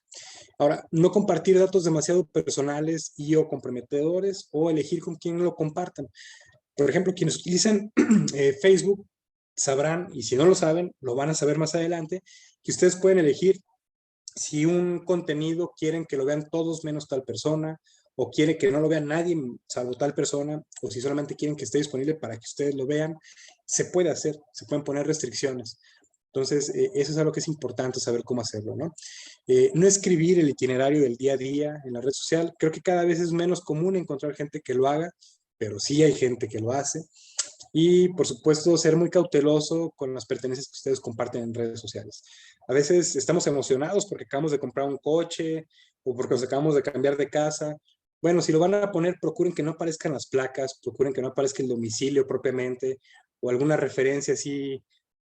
Ahora, no compartir datos demasiado personales y o comprometedores o elegir con quién lo compartan. Por ejemplo, quienes utilizan Facebook sabrán, y si no lo saben, lo van a saber más adelante, que ustedes pueden elegir si un contenido quieren que lo vean todos menos tal persona, o quiere que no lo vea nadie salvo tal persona, o si solamente quieren que esté disponible para que ustedes lo vean, se puede hacer, se pueden poner restricciones. Entonces, eso es algo que es importante saber cómo hacerlo, ¿no? No escribir el itinerario del día a día en la red social. Creo que cada vez es menos común encontrar gente que lo haga, pero sí hay gente que lo hace. Y, por supuesto, ser muy cauteloso con las pertenencias que ustedes comparten en redes sociales. A veces estamos emocionados porque acabamos de comprar un coche o porque nos acabamos de cambiar de casa. Bueno, si lo van a poner, procuren que no aparezcan las placas, procuren que no aparezca el domicilio propiamente o alguna referencia así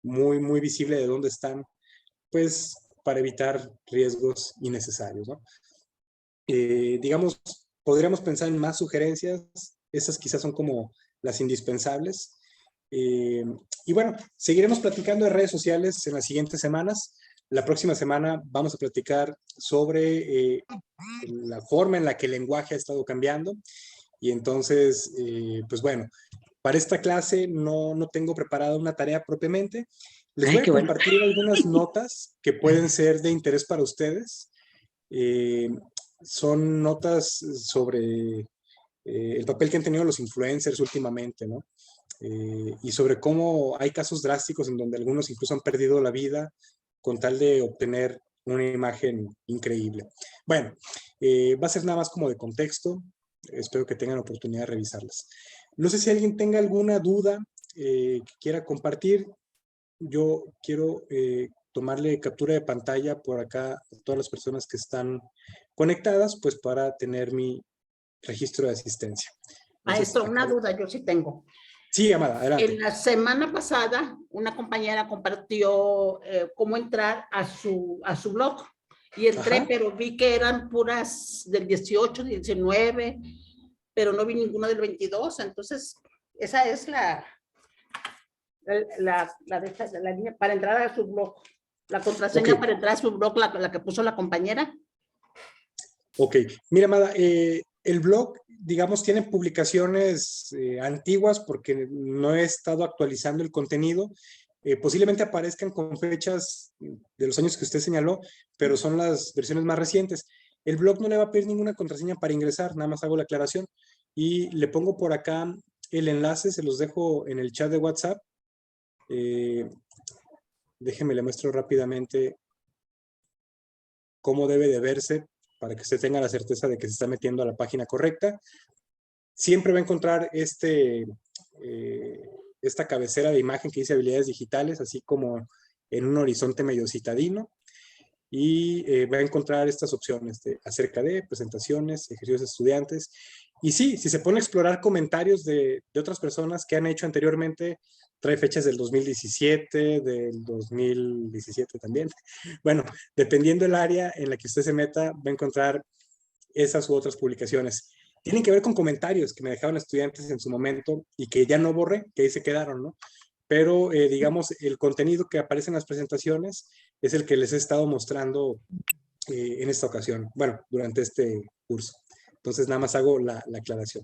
muy visible de dónde están, pues para evitar riesgos innecesarios, ¿no? Digamos, podríamos pensar en más sugerencias, esas quizás son como las indispensables. Y bueno, seguiremos platicando de redes sociales en las siguientes semanas. La próxima semana vamos a platicar sobre la forma en la que el lenguaje ha estado cambiando Y entonces, pues bueno, para esta clase no tengo preparada una tarea propiamente. Les voy a compartir algunas notas que pueden ser de interés para ustedes. Son notas sobre el papel que han tenido los influencers últimamente, ¿no? Y sobre cómo hay casos drásticos en donde algunos incluso han perdido la vida con tal de obtener una imagen increíble. Bueno, va a ser nada más como de contexto. Espero que tengan oportunidad de revisarlas. No sé si alguien tenga alguna duda que quiera compartir. Yo quiero tomarle captura de pantalla por acá a todas las personas que están conectadas, pues para tener mi registro de asistencia. Maestro, una duda yo sí tengo. Sí, Amada, adelante. En la semana pasada, una compañera compartió cómo entrar a su blog. Y entré, pero vi que eran puras del 18, 19, pero no vi ninguna del 22. Entonces, esa es la línea para entrar a su blog. La contraseña para entrar a su blog, la que puso la compañera. Ok, mira, Amada, el blog, digamos, tiene publicaciones antiguas porque no he estado actualizando el contenido. Posiblemente aparezcan con fechas de los años que usted señaló, pero son las versiones más recientes. El blog no le va a pedir ninguna contraseña para ingresar, nada más hago la aclaración. Y le pongo por acá el enlace, se los dejo en el chat de WhatsApp. Déjeme, le muestro rápidamente cómo debe de verse para que usted tenga la certeza de que se está metiendo a la página correcta. Siempre va a encontrar esta cabecera de imagen que dice habilidades digitales, así como en un horizonte medio citadino. Y va a encontrar estas opciones de acerca de presentaciones, ejercicios de estudiantes. Y sí, si se pone a explorar comentarios de otras personas que han hecho anteriormente, trae fechas del 2017, del 2017 también. Bueno, dependiendo del área en la que usted se meta, va a encontrar esas u otras publicaciones. Tienen que ver con comentarios que me dejaron estudiantes en su momento y que ya no borré, que ahí se quedaron, ¿no? Pero, digamos, el contenido que aparece en las presentaciones es el que les he estado mostrando en esta ocasión, bueno, durante este curso. Entonces, nada más hago la aclaración.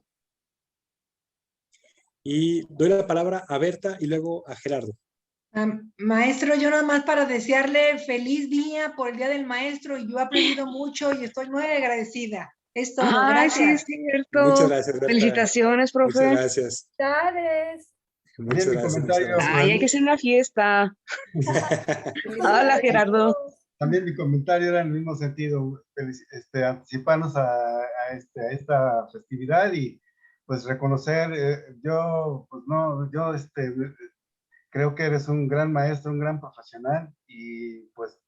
Y doy la palabra a Berta y luego a Gerardo. Maestro, yo nada más para desearle feliz día por el Día del Maestro, y yo he aprendido mucho y estoy muy agradecida. Es todo, gracias. Sí, es cierto. Muchas gracias, Berta. Felicitaciones, profe. Muchas gracias. Felicidades. Muchas gracias. Ay, hay que hacer una fiesta. Hola, Gerardo. También mi comentario era en el mismo sentido, anticiparnos a esta festividad y pues reconocer, yo creo que eres un gran maestro, un gran profesional, y pues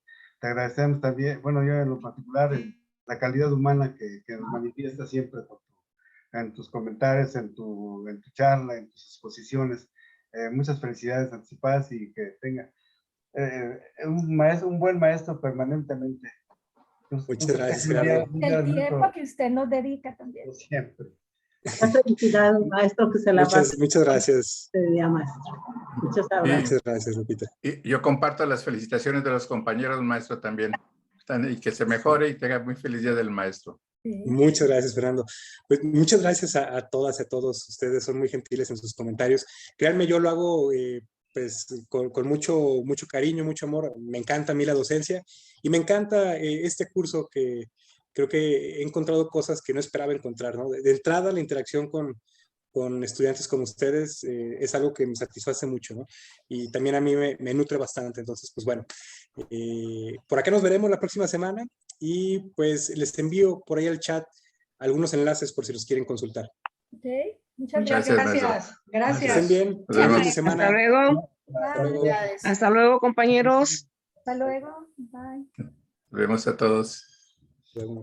te agradecemos también, bueno, yo en lo particular, la calidad humana que nos manifiesta siempre en tus comentarios, en tu charla, en tus exposiciones. Muchas felicidades anticipadas y que tenga un buen maestro permanentemente. Muchas gracias, Gerardo. El tiempo que usted nos dedica también. Siempre. Felicidades, maestro, que se la pase. Muchas gracias. Día, maestro. Muchas gracias. Muchas gracias, Lupita. Y yo comparto las felicitaciones de los compañeros, maestro, también. Y que se mejore y tenga muy feliz Día del Maestro. Sí. Muchas gracias, Fernando. Pues muchas gracias a todas y a todos. Ustedes son muy gentiles en sus comentarios. Créanme, yo lo hago pues con mucho cariño, mucho amor. Me encanta a mí la docencia y me encanta este curso que creo que he encontrado cosas que no esperaba encontrar, ¿no? De entrada, la interacción con estudiantes como ustedes es algo que me satisface mucho, ¿no? Y también a mí me nutre bastante. Entonces, pues bueno, por acá nos veremos la próxima semana y pues les envío por ahí al chat algunos enlaces por si los quieren consultar. Ok, muchas gracias. Gracias. Que estén bien. Buena semana. Hasta luego. Hasta luego. Hasta luego, compañeros. Hasta luego. Bye. Nos vemos a todos. Luego.